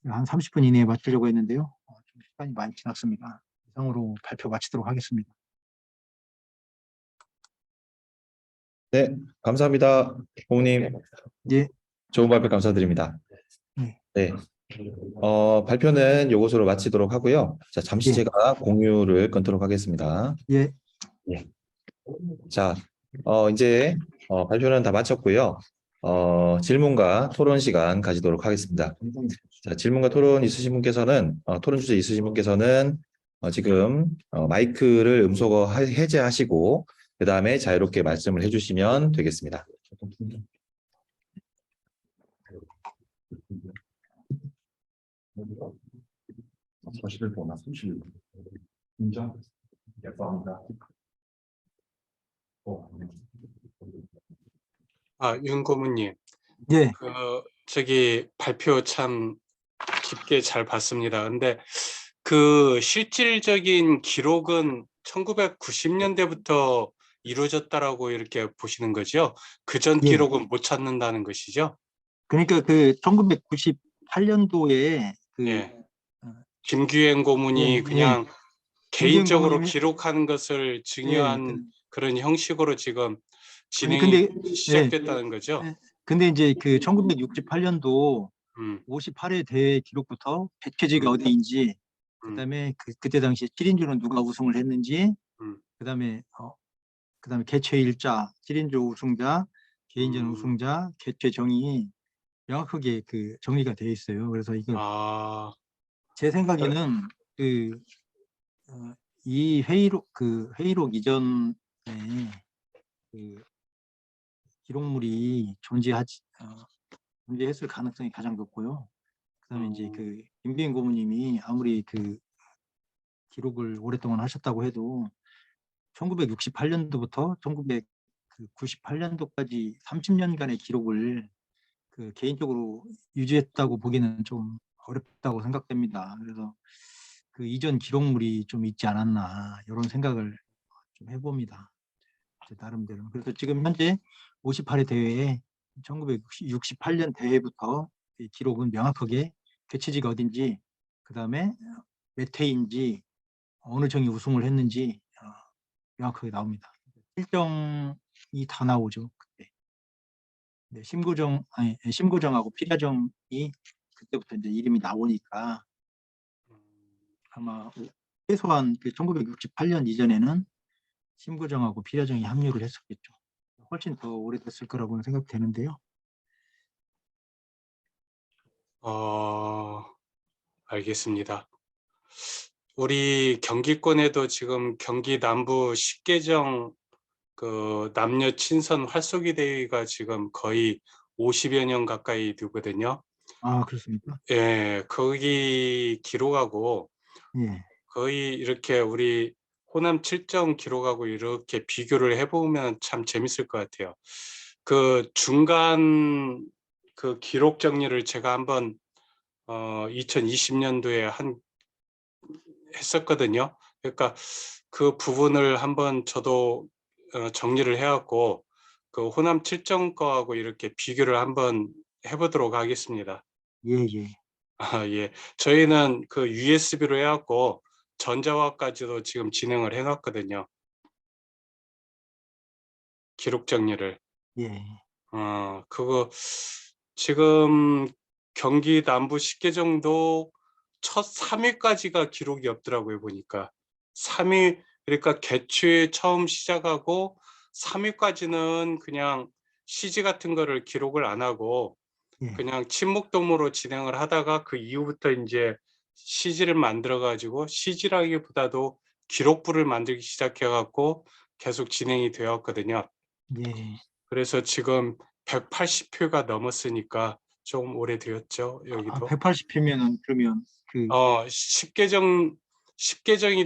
한 30분 이내에 마치려고 했는데요. 좀 시간이 많이 지났습니다. 이상으로 발표 마치도록 하겠습니다. 네, 감사합니다. 고모님. 예. 좋은 발표 감사드립니다. 네. 네. 발표는 이것으로 마치도록 하고요. 자, 잠시 예. 제가 공유를 끊도록 하겠습니다. 예. 예. 자, 이제 발표는 다 마쳤고요. 질문과 토론 시간 가지도록 하겠습니다. 자, 질문과 토론 있으신 분께서는 토론 주제 있으신 분께서는 지금 마이크를 음소거 해제하시고 그 다음에 자유롭게 말씀을 해주시면 되겠습니다. 윤 고문님, 예. 저기 발표 참 깊게 잘 봤습니다. 근데 그 실질적인 기록은 1990년대부터 이루어졌다라고 이렇게 보시는 거죠? 그전 예. 기록은 못 찾는다는 것이죠? 그러니까 그 1998년도에 그 예. 김규행 고문이 예, 그냥 예. 개인적으로 고문님이- 기록하는 것을 증여한 그런 형식으로 지금 아니 진행이 근데 예. 시작됐다는 거죠? 근데 이제 그 1968년도 음, 58회 대회 기록부터 개최지가 음. 어디인지, 음, 그다음에 그때 당시에 7인조는 누가 우승을 했는지, 음, 그다음에 개최 일자, 7인조 우승자, 개인전 음. 우승자, 개최 정의 명확하게 그 정리가 되어 있어요. 그래서 이거 아, 제 그래. 생각에는 그 이 회의록 이전에 그 기록물이 존재했을 가능성이 가장 높고요. 그다음에 이제 음, 그 김기현 고모님이 아무리 그 기록을 오랫동안 하셨다고 해도 1968년도부터 1998년도까지 30년간의 기록을 그 개인적으로 유지했다고 보기는 좀 어렵다고 생각됩니다. 그래서 그 이전 기록물이 좀 있지 않았나 이런 생각을 좀 해봅니다. 제 나름대로. 그래서 지금 현재 58회 대회에 1968년 대회부터 이 기록은 명확하게 개최지가 어딘지, 그 다음에 몇 회인지, 어느 정이 우승을 했는지 명확하게 나옵니다. 일정이 다 나오죠. 그때. 네, 심고정하고 필야정이 그때부터 이제 이름이 나오니까 아마 최소한 그 1968년 이전에는 심고정하고 필야정이 합류를 했었겠죠. 훨씬 더 오래됐을 거라고는 생각되는데요. 어, 알겠습니다. 우리 경기권에도 지금 경기 남부 10개정 그 남녀 친선 활쏘기 대회가 지금 거의 50여 년 가까이 되거든요. 아, 그렇습니까? 예, 거기 기록하고 예, 거의 이렇게 우리 호남 7정 기록하고 이렇게 비교를 해보면 참 재밌을 것 같아요. 그 중간 그 기록 정리를 제가 한번 2020년도에 했었거든요. 그러니까 그 부분을 한번 저도 정리를 해갖고 그 호남 7정 거하고 이렇게 비교를 한번 해보도록 하겠습니다. 예, 예. 아, 예. 저희는 그 USB로 해갖고 전자화까지도 지금 진행을 해놨거든요. 기록 정리를. 예. 그거 지금 경기 남부 10개 정도 첫 3위까지가 기록이 없더라고요, 보니까. 3위, 그러니까 개최 처음 시작하고 3위까지는 그냥 CG 같은 거를 기록을 안 하고 예. 그냥 침묵도모로 진행을 하다가 그 이후부터 이제 CG를 만들어 가지고 CG라기보다도 기록부를 만들기 시작해 갖고 계속 진행이 되었거든요. 예. 그래서 지금 180표가 넘었으니까 좀 오래되었죠, 여기도. 180회면은 그러면 그 10계정이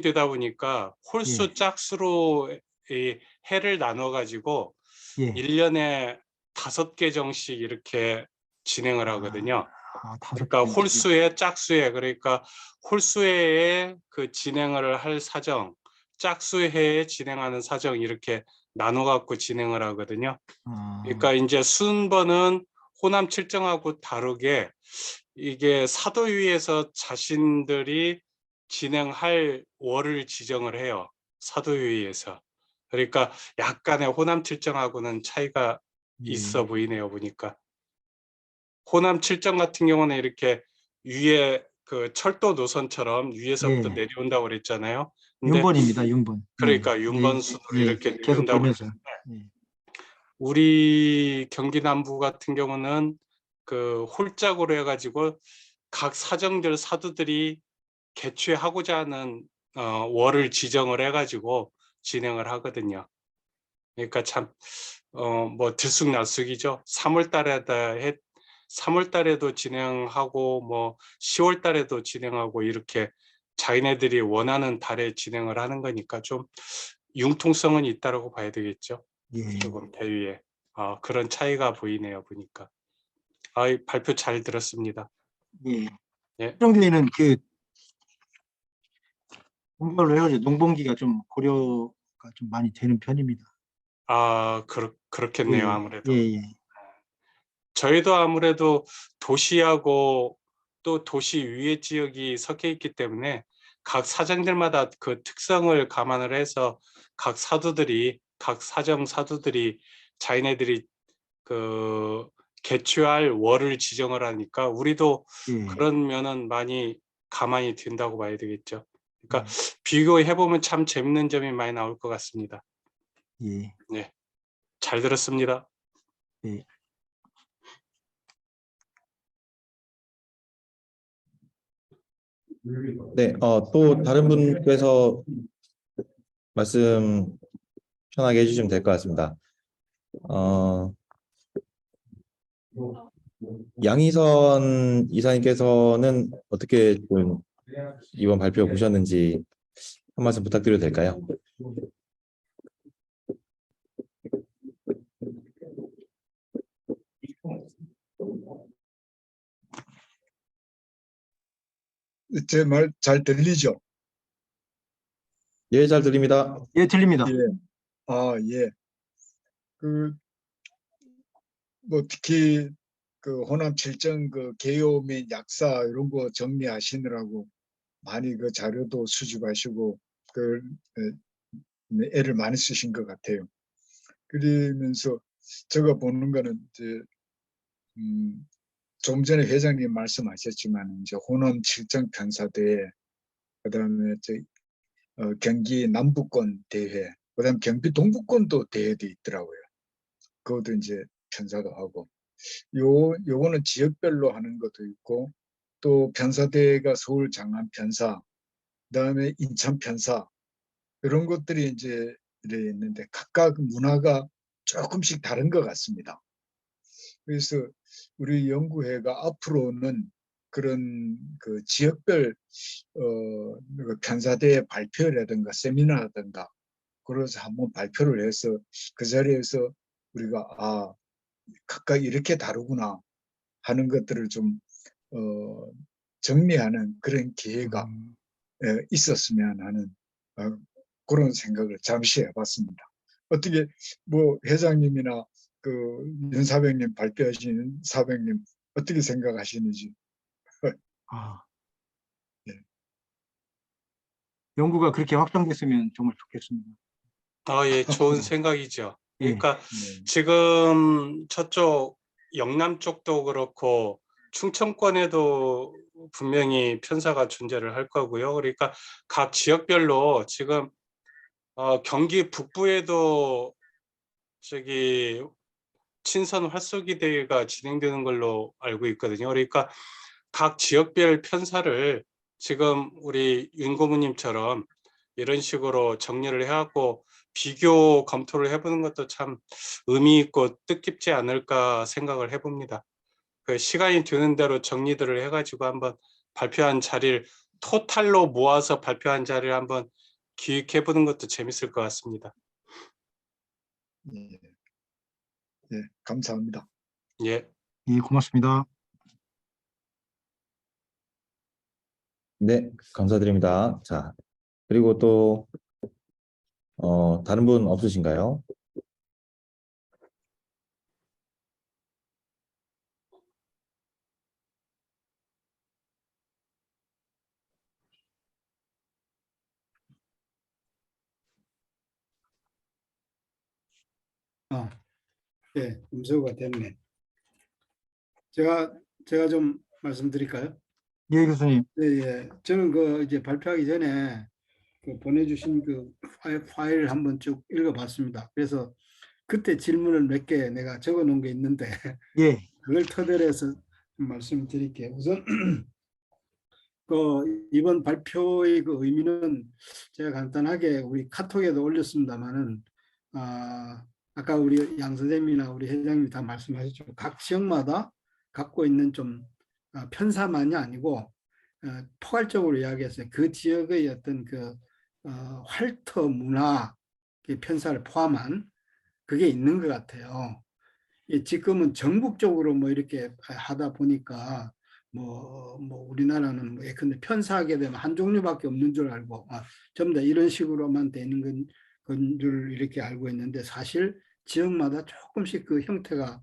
되다 보니까 예. 홀수 짝수로 이 해를 나눠 가지고 예. 1년에 5계정씩 이렇게 진행을 하거든요. 다섯 그러니까 개씩. 홀수에 짝수에, 그러니까 홀수회에 그 진행을 할 사정, 짝수회에 진행하는 사정 이렇게 나눠 갖고 진행을 하거든요. 그러니까 이제 순번은 호남 7정하고 다르게 이게 사도위에서 자신들이 진행할 월을 지정을 해요. 사도위에서. 그러니까 약간의 호남 7정하고는 차이가 예. 있어 보이네요, 보니까. 호남 7정 같은 경우는 이렇게 위에 그 철도 노선처럼 위에서부터 예. 내려온다고 그랬잖아요. 근데 윤번입니다. 윤번. 예. 그러니까 예. 윤번순으로 예. 이렇게 계속 내려온다고 돌면서. 그랬는데 예. 우리 경기 남부 같은 경우는 그 홀짝으로 해가지고 각 사정들 사두들이 개최하고자 하는 월을 지정을 해가지고 진행을 하거든요. 그러니까 참 뭐 들쑥날쑥이죠. 3월 달에도 진행하고 뭐 10월 달에도 진행하고 이렇게 자기네들이 원하는 달에 진행을 하는 거니까 좀 융통성은 있다고 봐야 되겠죠. 예. 조금 대위에 그런 차이가 보이네요, 보니까. 발표 잘 들었습니다. 예. 예. 수정대회는 그 공별로 해가지고 농번기가 좀 고려가 좀 많이 되는 편입니다. 그렇겠네요, 예. 예. 아무래도. 예. 저희도 아무래도 도시하고 또 도시 위에 지역이 섞여 있기 때문에 각 사정들마다 그 특성을 감안을 해서 각 사도들이 각 사정 사도들이 자기네들이 그 개최할 월을 지정을 하니까 우리도 예. 그런 면은 많이 가만히 둔다고 봐야 되겠죠. 그러니까 음. 비교해 보면 참 재밌는 점이 많이 나올 것 같습니다. 예. 네, 잘 들었습니다. 예. 네, 또 다른 분께서 말씀 편하게 해주시면 될 것 같습니다. 양희선 이사님께서는 어떻게 좀 이번 발표 보셨는지 한 말씀 부탁드려도 될까요? 제 말 잘 들리죠? 예, 잘 들립니다. 예, 들립니다. 예. 예. 뭐 특히 그 호남 칠정 그 개요 및 약사 이런 거 정리하시느라고 많이 그 자료도 수집하시고 그 애를 많이 쓰신 것 같아요. 그러면서 제가 보는 거는 이제 좀 전에 회장님 말씀하셨지만 이제 호남 칠정 편사대회, 그다음에 경기 남부권 대회, 그다음 경기 동부권도 대회도 있더라고요. 그것도 이제 편사도 하고, 요거는 지역별로 하는 것도 있고, 또 편사대회가 서울 장안 편사, 그다음에 인천 편사, 이런 것들이 이제 이래 있는데 각각 문화가 조금씩 다른 것 같습니다. 그래서 우리 연구회가 앞으로는 그런 그 지역별 그 편사대회 발표라든가 세미나라든가 그래서 한번 발표를 해서 그 자리에서 우리가 각각 이렇게 다르구나 하는 것들을 좀 정리하는 그런 기회가 있었으면 하는 그런 생각을 잠시 해봤습니다. 어떻게 뭐 회장님이나 그 윤사병님 발표하시는 사병님 어떻게 생각하시는지. 아, 예. 연구가 그렇게 확장됐으면 정말 좋겠습니다. 예, 좋은 생각이죠. 예. 그러니까 네. 지금 저쪽 영남 쪽도 그렇고 충청권에도 분명히 편사가 존재를 할 거고요. 그러니까 각 지역별로 지금 경기 북부에도 저기 친선 활쏘기 대회가 진행되는 걸로 알고 있거든요. 그러니까 각 지역별 편사를 지금 우리 윤 고문님처럼 이런 식으로 정리를 해갖고 비교 검토를 해보는 것도 참 의미 있고 뜻깊지 않을까 생각을 해봅니다. 그 시간이 되는 대로 정리들을 해가지고 한번 발표한 자리를 토탈로 모아서 발표한 자리를 한번 기획해보는 것도 재밌을 것 같습니다. 예. 예, 감사합니다. 예. 예, 고맙습니다. 네, 감사드립니다. 자, 그리고 또 다른 분 없으신가요? 예, 음소거가 됐네. 제가 좀 말씀드릴까요? 예, 교수님. 예, 예. 저는 그 이제 발표하기 전에 그 보내주신 그 파일을 한번 쭉 읽어봤습니다. 그래서 그때 질문을 몇 개 내가 적어놓은 게 있는데 예. 그걸 토대로 해서 좀 말씀드릴게요. 우선 그 이번 발표의 그 의미는 제가 간단하게 우리 카톡에도 올렸습니다만은 아까 우리 양 선생님이나 우리 회장님이 다 말씀하셨죠. 각 지역마다 갖고 있는 좀 편사만이 아니고 포괄적으로 이야기했어요. 그 지역의 어떤 그 활터 문화 편사를 포함한 그게 있는 것 같아요. 지금은 전국적으로 뭐 이렇게 하다 보니까 뭐 우리나라는 뭐 예컨대 편사하게 되면 한 종류밖에 없는 줄 알고 전부 다 이런 식으로만 되는 건 줄 이렇게 알고 있는데 사실 지역마다 조금씩 그 형태가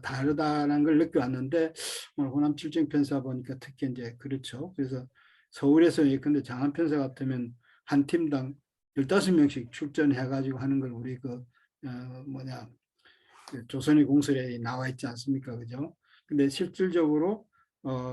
다르다는 걸 느껴왔는데 오늘 호남 칠정 편사 보니까 특히 이제 그렇죠. 그래서 서울에서 예컨대 장안 편사 같으면 한 팀당 15명씩 출전해가지고 하는 걸 우리 그 조선의 공설에 나와 있지 않습니까? 그죠? 근데 실질적으로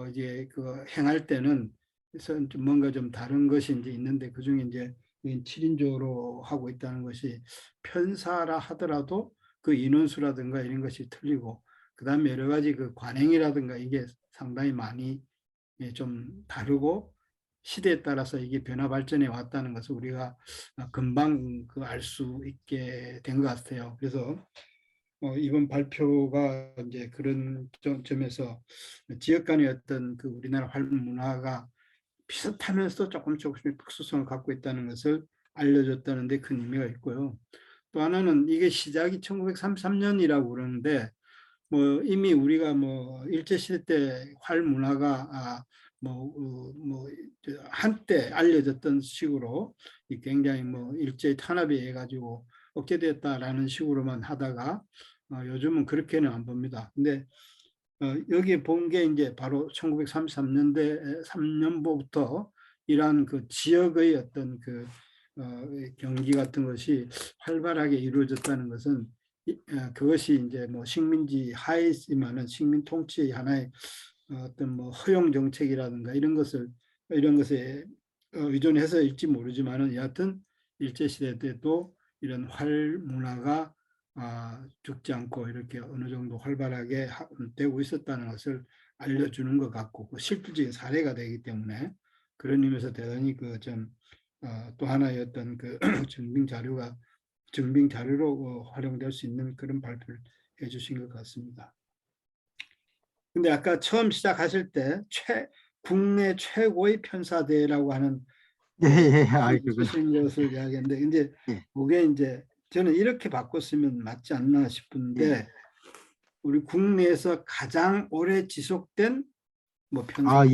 이제 그 행할 때는 그래서 좀 뭔가 좀 다른 것이 이제 있는데 그중에 이제 7인조로 하고 있다는 것이 편사라 하더라도 그 인원수라든가 이런 것이 틀리고 그다음에 여러 가지 그 관행이라든가 이게 상당히 많이 좀 다르고 시대에 따라서 이게 변화 발전해 왔다는 것을 우리가 금방 그 알 수 있게 된 것 같아요. 그래서 이번 발표가 이제 그런 점에서 지역 간의 어떤 그 우리나라 활 문화가 비슷하면서 조금씩 특수성을 갖고 있다는 것을 알려줬다는 데 큰 의미가 있고요. 또 하나는 이게 시작이 1933년이라고 그러는데 뭐 이미 우리가 뭐 일제시대 때 활 문화가 한때 알려졌던 식으로 굉장히 뭐 일제 탄압에 의해 가지고 억제됐다라는 식으로만 하다가 요즘은 그렇게는 안 봅니다. 근데 여기에 본 게 이제 바로 1933년대 3년부터 이러한 그 지역의 어떤 그 경기 같은 것이 활발하게 이루어졌다는 것은 그것이 이제 뭐 식민지 하에지만은 식민 통치의 하나의 어떤 뭐 허용 정책이라든가 이런 것에 의존해서일지 모르지만은 여하튼 일제 시대 때도 이런 활 문화가 죽지 않고 이렇게 어느 정도 활발하게 되고 있었다는 것을 알려주는 것 같고 그 실질적인 사례가 되기 때문에 그런 의미에서 대단히 그 좀 또 하나의 어떤 그 증빙 자료로 활용될 수 있는 그런 발표를 해주신 것 같습니다. 근데 아까 처음 시작하실 때 국내 최고의 편사대라고 하는 쓰신 것을 이야기했는데 이제 그게 이제 저는 이렇게 바꿨으면 맞지 않나 싶은데 우리 국내에서 가장 오래 지속된 뭐 편사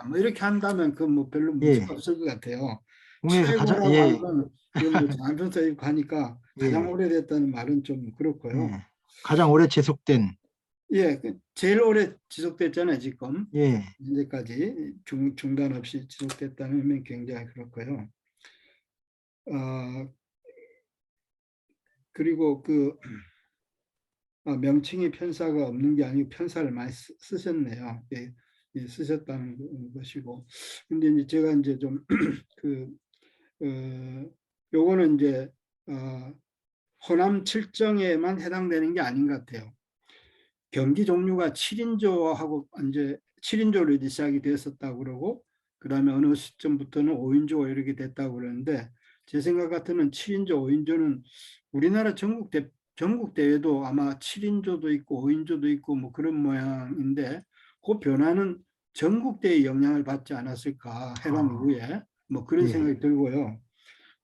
뭐 이렇게 한다면 그 뭐 별로 문제가 없을 것 같아요. 국내에서 가장 최고라고 하는 건 뭐 장편사 읽고 하니까 가장 오래됐다는 말은 좀 그렇고요. 가장 오래 지속된 예, 제일 오래 지속됐잖아요, 지금. 예. 현재까지 중단 없이 지속됐다는 의미는 굉장히 그렇고요. 그리고 그 명칭이 편사가 없는 게 아니고 편사를 많이 쓰셨네요. 예, 쓰셨다는 것이고. 근데 이제 제가 이제 좀 요거는 이제 호남 7정에만 해당되는 게 아닌 것 같아요. 경기 종류가 7인조하고 이제 7인조로 이제 시작이 되었었다고 그러고 그다음에 어느 시점부터는 5인조 이렇게 됐다고 그러는데 제 생각 같으면 7인조, 5인조는 우리나라 전국 대회도 아마 7인조도 있고 5인조도 있고 뭐 그런 모양인데 그 변화는 전국 대회 영향을 받지 않았을까 해방 이후에 뭐 그런 생각이 들고요.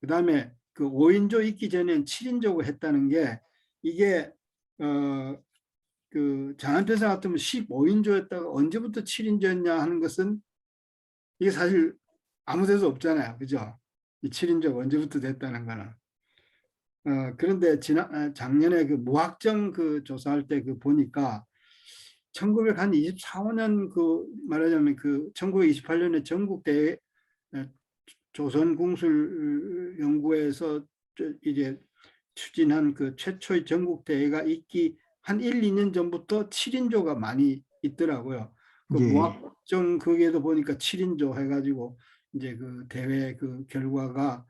그다음에 그 5인조 있기 전엔 7인조고 했다는 게 이게 그 장안편사 같으면 15인조였다가 언제부터 7인조였냐 하는 것은 이게 사실 아무 데도 없잖아요. 그죠? 이 7인조가 언제부터 됐다는 거는. 그런데 작년에 그 무학정 그 조사할 때 그 보니까 1924~25년 그 말하자면 그 1928년에 전국대회 조선궁술연구회에서 이제 추진한 그 최초의 전국대회가 있기 한 1~2년 전부터 7인조가 많이 있더라고요. 그 무학정 거기에도 보니까 7인조 해가지고 이제 그 대회 그 결과가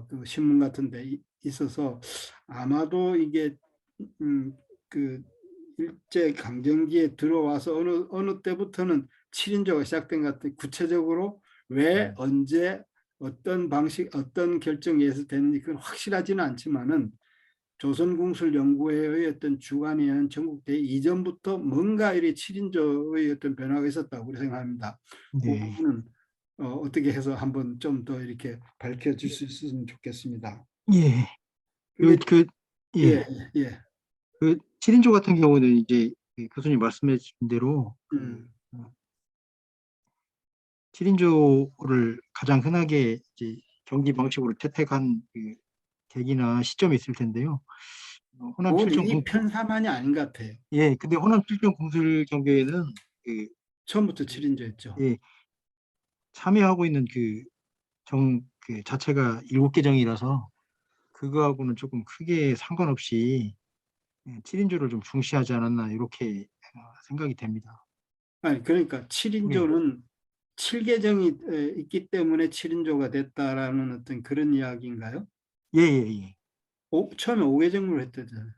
그 신문 같은 데 있어서 아마도 이게 그 일제 강점기에 들어와서 어느 때부터는 7인조가 시작된 것 같아요. 구체적으로 왜 언제 어떤 방식 어떤 결정에 의해서 되는지 그건 확실하지는 않지만은 조선궁술연구회의 어떤 주관이한 전국대회 이전부터 뭔가 이렇게 7인조의 어떤 변화가 있었다고 생각합니다. 그 부분은 어떻게 해서 한번 좀 더 이렇게 밝혀질 수 있으면 좋겠습니다. 예. 그 7인조 같은 경우는 이제 교수님 말씀해 주신 대로 7인조를 가장 흔하게 이제 경기 방식으로 채택한 그 계기나 시점이 있을 텐데요. 호남 7정 편사만이 아닌 것 같아요. 예, 근데 호남 7정 공술 경기에는 그 처음부터 7인조였죠. 예, 참여하고 있는 그 자체가 7개 정이라서 그거하고는 조금 크게 상관없이 7인조를 좀 중시하지 않았나 이렇게 생각이 됩니다. 아니 그러니까 7인조는 7계정이 있기 때문에 7인조가 됐다라는 어떤 그런 이야기인가요? 예, 예, 예. 처음에 5계정으로 했대잖아요.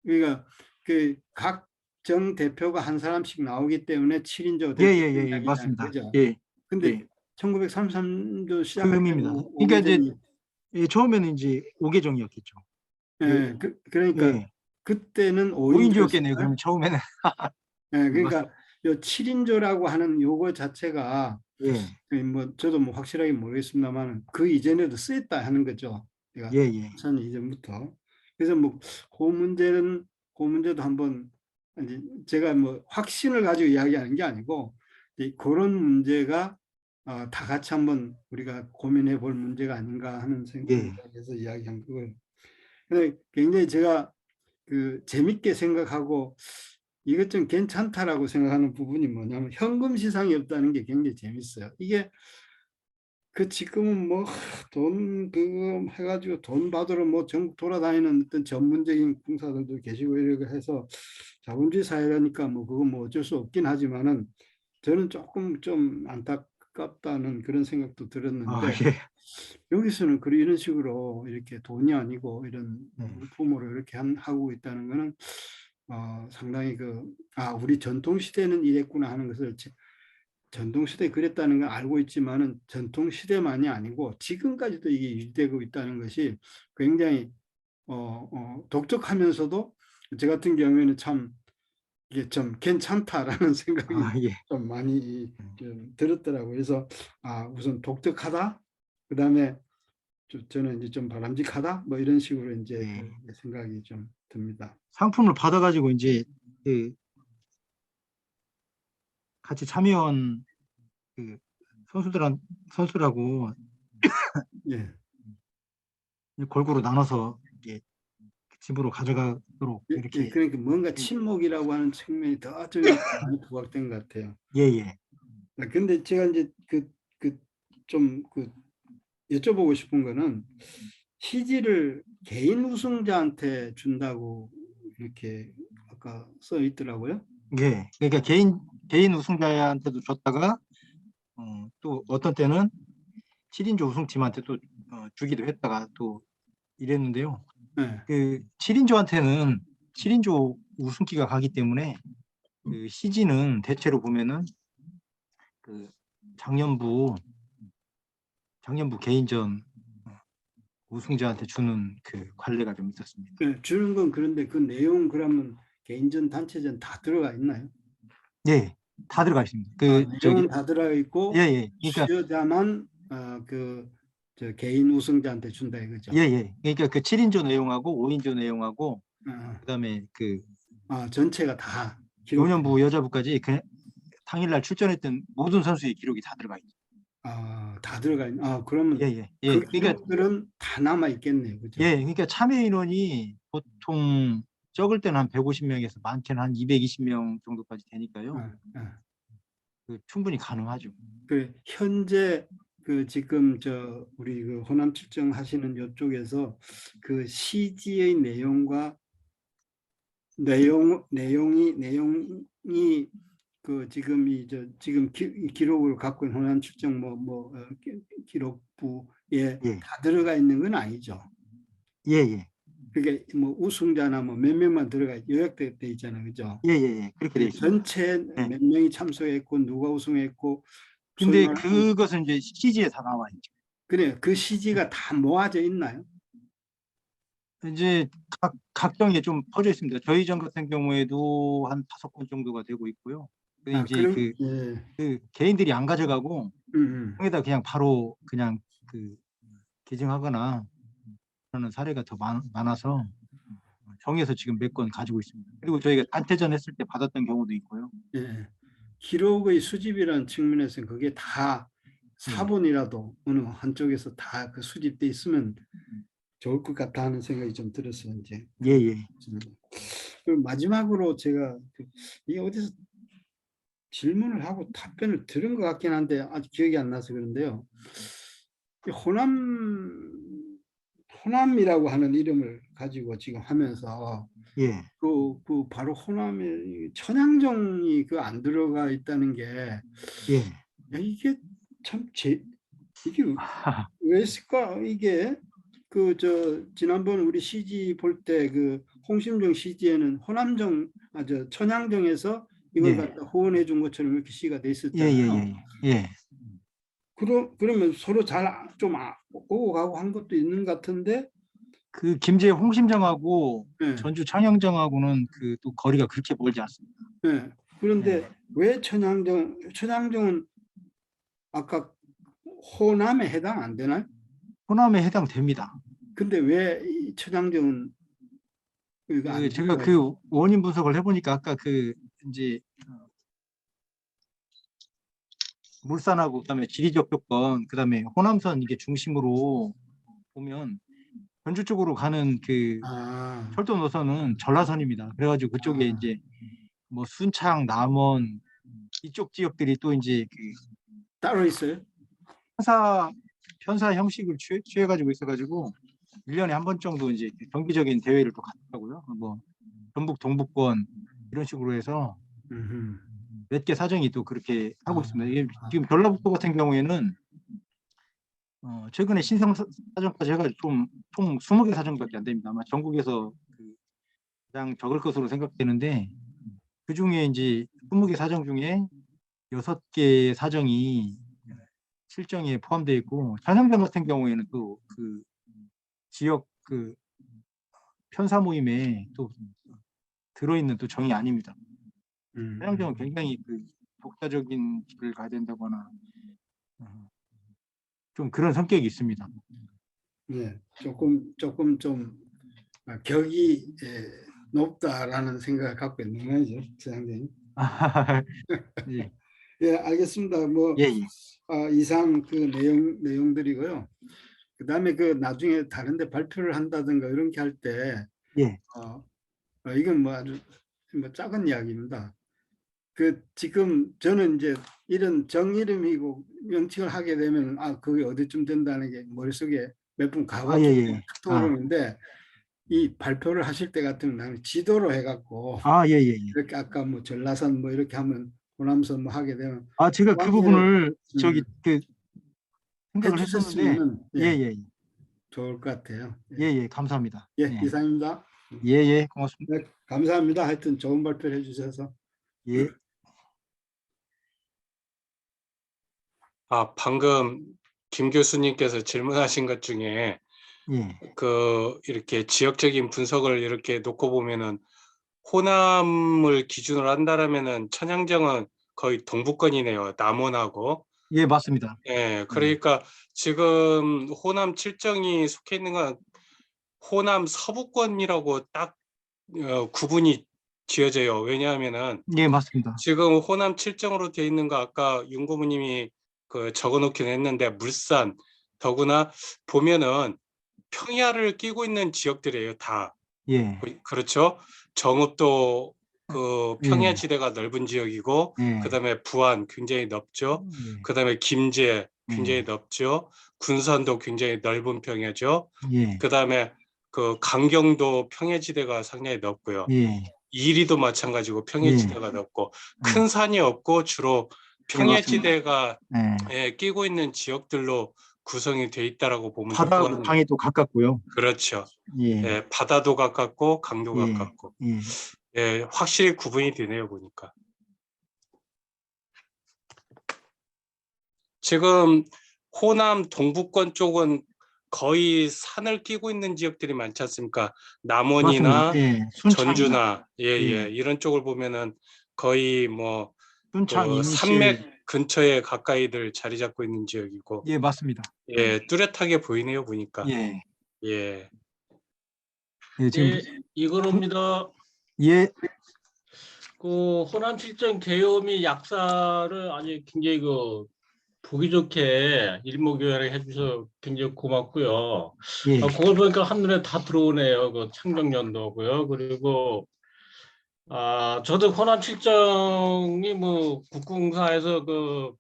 그러니까 그 각 정 대표가 한 사람씩 나오기 때문에 7인조 예, 예, 예, 예, 맞습니다. 그죠? 예, 근데 예. 1933도 그 시작할 의미입니다. 때는 그러니까 이제 5계정이 예, 처음에는 이제 5계정이었겠죠. 예, 그러니까 예. 그때는 5인조였겠네요. 5인조였어요. 그러면 처음에는. 예, 그러니까 요 7인조라고 하는 요거 자체가 예, 뭐 저도 뭐 확실하게 모르겠습니다만 그 이전에도 쓰였다 하는 거죠. 예, 예. 2000년 이전부터. 그래서 뭐 그 문제도 한번 이제 제가 뭐 확신을 가지고 이야기하는 게 아니고 이제 그런 문제가 다 같이 한번 우리가 고민해 볼 문제가 아닌가 하는 예. 생각에서 이야기한 거고요. 근데 굉장히 제가 그 재밌게 생각하고 이것 좀 괜찮다라고 생각하는 부분이 뭐냐면 현금 시상이 없다는 게 굉장히 재밌어요. 이게 그 지금은 뭐 돈 그거 해가지고 돈 받으러 뭐 전국 돌아다니는 어떤 전문적인 공사들도 계시고 이렇게 해서 자본주의 사회라니까 뭐 그거 뭐 어쩔 수 없긴 하지만은 저는 조금 좀 안타깝다는 그런 생각도 들었는데 예. 여기서는 이런 식으로 이렇게 돈이 아니고 이런 네. 물품으로 이렇게 하고 있다는 거는 상당히 우리 전통시대는 이랬구나 하는 것을 전통시대 그랬다는 걸 알고 있지만은 전통시대만이 아니고 지금까지도 이게 유지되고 있다는 것이 굉장히 독특하면서도 저 같은 경우에는 참 이게 좀 괜찮다라는 생각이 예. 좀 많이 좀 들었더라고요. 그래서 우선 독특하다. 그다음에 저는 이제 좀 바람직하다. 뭐 이런 식으로 이제 네. 생각이 좀 듭니다. 상품을 받아가지고 이제 그 같이 참여한 그 선수들하고 예. 골고루 나눠서 이제 집으로 가져가도록 예, 이렇게. 그러니까 뭔가 친목이라고 하는 측면이 더 좀 많이 부각된 것 같아요. 예, 예. 근데 제가 이제 좀 여쭤보고 싶은 거는 CG를 개인 우승자한테 준다고 이렇게 아까 써 있더라고요. 예. 그러니까 개인 우승자한테도 줬다가 또 어떤 때는 7인조 우승팀한테 또 주기도 했다가 또 이랬는데요. 네. 그 7인조한테는 7인조 우승기가 가기 때문에 그 CG는 대체로 보면은 그 작년부 개인전 우승자한테 주는 그 관례가 좀 있었습니다. 네, 주는 건 그런데 그 내용 그러면 개인전, 단체전 다 들어가 있나요? 예, 다 들어가 있습니다. 내용은 다 들어가 있고 예, 예. 그러니까 수여자만 저 개인 우승자한테 준다 이거죠. 예, 예. 그러니까 그 7인조 내용하고 5인조 내용하고 그다음에 그 전체가 다 노년부 여자부까지 그 당일날 출전했던 모든 선수의 기록이 다 들어가 있죠. 다 들어가 있. 그러면 예, 예. 예. 그 그러니까 기록들은 다 남아 있겠네요, 그죠? 예, 그러니까 참여 인원이 보통 적을 때는 한 150명에서 많게는 한 220명 정도까지 되니까요. 충분히 가능하죠. 현재 지금 우리 호남 출정하시는 이쪽에서 그 CG의 내용과 내용이 지금 기록을 갖고 있는 호남 출정 기록부에 다 들어가 있는 건 아니죠. 예, 예. 그게 뭐 우승자나 뭐 몇 명만 들어가 요약돼 있잖아요, 그죠? 예, 예, 예. 그렇게 돼 있습니다. 전체 몇 명이 참석했고 누가 우승했고. 근데 그것은 이제 CG에 다 나와 있죠. 그래요. 그 CG가 다 모아져 있나요? 이제 각종에 좀 퍼져 있습니다. 저희 전 같은 경우에도 한 5건 정도가 되고 있고요. 이제 그 개인들이 안 가져가고 거기다 그냥 바로 그냥 기증하거나 그러는 사례가 더 많아서 정해서 지금 몇 건 가지고 있습니다. 그리고 저희가 단체전 했을 때 받았던 경우도 있고요. 예. 기록의 수집이라는 측면에서는 그게 다 사본이라도 어느 한쪽에서 다 수집돼 있으면 좋을 것 같다 하는 생각이 좀 들었어요. 이제. 예, 예. 그리고 마지막으로 제가 이게 어디서 질문을 하고 답변을 들은 것 같긴 한데 아직 기억이 안 나서 그런데요. 호남이라고 하는 이름을 가지고 지금 하면서 예. 그 바로 호남에 천양정이 그 안 들어가 있다는 게 예. 야, 이게 이게 왜 있을까? 이게 그 지난번 우리 CG 볼 때 그 홍심정 CG에는 호남정 천양정에서 이걸 예. 갖다 후원해 준 것처럼 이렇게 시가 돼 예, 있었잖아요. 예. 그러면 서로 잘 좀 오고 가고 한 것도 있는 것 같은데. 그 김제 홍심정하고 네. 전주 창녕정하고는 그 또 거리가 그렇게 멀지 않습니다. 네. 그런데 왜 천양정은 아까 호남에 해당 안 되나요? 호남에 해당됩니다. 근데 왜 이 천양정은 이거 안 제가 들어가요? 그 원인 분석을 해보니까 아까 그 이제 물산하고 그다음에 지리적 조건, 그다음에 호남선 이게 중심으로 보면 전주 쪽으로 가는 그 철도 노선은 전라선입니다. 그래가지고 그쪽에 이제 뭐 순창, 남원 이쪽 지역들이 또 이제 그 따로 있어요? 편사 형식을 취해가지고 있어가지고 1년에 한 번 정도 이제 정기적인 대회를 또 갖더라고요. 뭐 전북 동부권 이런 식으로 해서 몇 개 사정이 또 그렇게 하고 있습니다. 이게 지금 전라북도 같은 경우에는 최근에 신성 사정까지 해가지고 총 20개 사정밖에 안 됩니다. 아마 전국에서 가장 적을 것으로 생각되는데 그 중에 이제 20개 사정 중에 6개 사정이 실정에 포함되어 있고 찬양정 같은 경우에는 또 그 지역 그 편사 모임에 또 들어있는 또 정이 아닙니다. 찬양정은 굉장히 그 독자적인 길을 가야 된다거나 좀 그런 성격이 있습니다. 네, 조금 좀 격이 높다라는 생각을 갖고 있는 거죠, 지장님. 예. 예, 알겠습니다. 뭐 예, 예. 이상 그 내용들이고요. 그다음에 그 나중에 다른데 발표를 한다든가 이런 게 할 때, 예. 이건 뭐 아주 뭐 작은 이야기입니다. 그 지금 저는 이제 이런 정이름이고 명칭을 하게 되면 그게 어디쯤 된다는 게 머릿속에 몇 분 가고 예. 떠오르는데 이 발표를 하실 때 같으면 나는 지도로 해갖고 예. 이렇게 아까 뭐 전라선 뭐 이렇게 하면 호남선 뭐 하게 되면 제가 그 부분을 저기 그 생각을 해주셨으면 했었는데 예. 좋을 것 같아요. 예, 감사합니다. 예, 이상입니다. 예, 고맙습니다. 네, 감사합니다. 하여튼 좋은 발표를 해주셔서. 예. 방금 김 교수님께서 질문하신 것 중에 그 이렇게 지역적인 분석을 이렇게 놓고 보면은 호남을 기준으로 한다라면은 천양정은 거의 동부권이네요. 남원하고. 예, 맞습니다. 예, 그러니까 지금 호남 칠정이 속해 있는 건 호남 서부권이라고 딱 구분이 지어져요. 왜냐하면은 예, 맞습니다. 지금 호남 칠정으로 되어 있는 거 아까 윤 고모님이 그 적어놓긴 했는데 물산 더구나 보면은 평야를 끼고 있는 지역들이에요. 다. 예. 그렇죠. 정읍도 그 평야지대가 넓은 지역이고 그다음에 부안 굉장히 넓죠. 그다음에 김제 굉장히 넓죠. 군산도 굉장히 넓은 평야죠. 그다음에 그 강경도 평야지대가 상당히 넓고요. 이리도 마찬가지고 평야지대가 넓고 큰 산이 없고 주로 평야지대가 끼고 있는 지역들로 구성이 돼 있다라고 보면 될 것 같네요. 바다 강이 또 가깝고요. 그렇죠. 예, 바다도 가깝고 강도 가깝고. 예, 확실히 구분이 되네요, 보니까. 지금 호남 동부권 쪽은 거의 산을 끼고 있는 지역들이 많지 않습니까? 남원이나 전주나 이런 쪽을 보면은 거의 뭐 그 산맥 근처에 가까이들 자리 잡고 있는 지역이고. 예, 맞습니다. 예, 뚜렷하게 보이네요, 보니까. 예. 지금 이거로입니다. 예. 그 호남 칠정 계엄이 약사를 아주 굉장히 그 보기 좋게 일목요연하게 해주셔서 굉장히 고맙고요. 그걸 보니까 한눈에 다 들어오네요. 그 창정연도고요. 그리고 저도 호남 칠정이 뭐 국궁사에서 그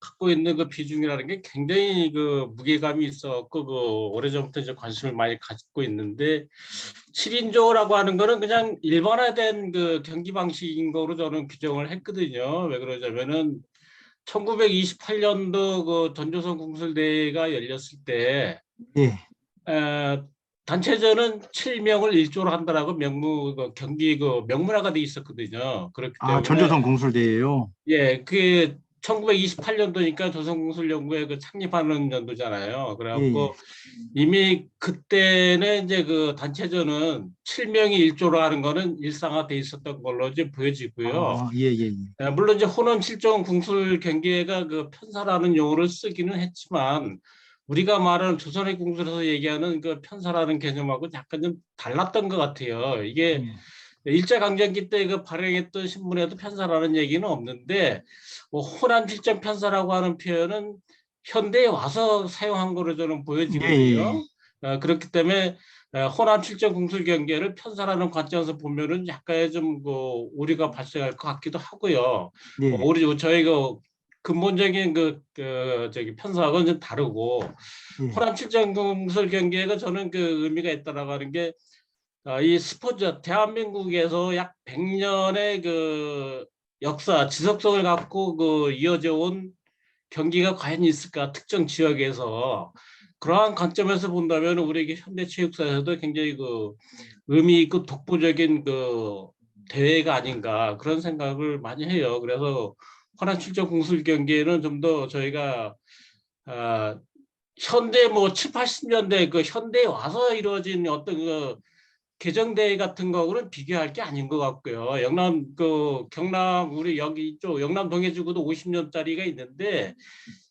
갖고 있는 그 비중이라는 게 굉장히 그 무게감이 있었고 그 오래전부터 이제 관심을 많이 가지고 있는데 7인조라고 하는 거는 그냥 일반화된 그 경기 방식인 거로 저는 규정을 했거든요. 왜 그러냐면은 1928년도 그 전조선 공술대회가 열렸을 때 예. 단체전은 7명을 일조로 한다라고 그 경기 그 명문화가 돼 있었거든요. 그렇기 아, 때문에 전조선 공술대회요. 예, 그 1928년도니까 조선공술연구회 그 창립하는 연도잖아요. 예, 예. 그래갖고 이미 그때는 이제 그 단체전은 7명이 일조로 하는 거는 일상화돼 있었던 걸로 이제 보여지고요. 아, 예, 예, 예. 물론 이제 혼원 칠종 궁술 경기회가 그 편사라는 용어를 쓰기는 했지만 우리가 말하는 조선의 궁술에서 얘기하는 그 편사라는 개념하고 약간 좀 달랐던 것 같아요. 이게 일제강점기 때 그 발행했던 신문에도 편사라는 얘기는 없는데 뭐 호남 필정 편사라고 하는 표현은 현대에 와서 사용한 거로 저는 예, 보여지거든요. 그렇기 때문에 호남 필정 궁술 경계를 편사라는 관점에서 보면은 약간의 좀 그 오류가 발생할 것 같기도 하고요. 예. 우리 저희 그 근본적인 저기 편사하고는 좀 다르고 예. 호남 필정 궁술 경계가 저는 그 의미가 있다라고 하는 게 이 스포츠 대한민국에서 약 100년의 그 역사 지속성을 갖고 그 이어져 온 경기가 과연 있을까 특정 지역에서 그러한 관점에서 본다면 우리에게 현대 체육사에서도 굉장히 그 의미 있고 독보적인 그 대회가 아닌가 그런 생각을 많이 해요. 그래서 호남 출전 공술 경기에는 좀 더 저희가 현대 뭐 7, 80년대 그 현대에 와서 이루어진 어떤 그 개정대회 같은 거하고는 비교할 게 아닌 것 같고요. 영남 그 경남 우리 여기 이쪽 영남 동해지구도 50년짜리가 있는데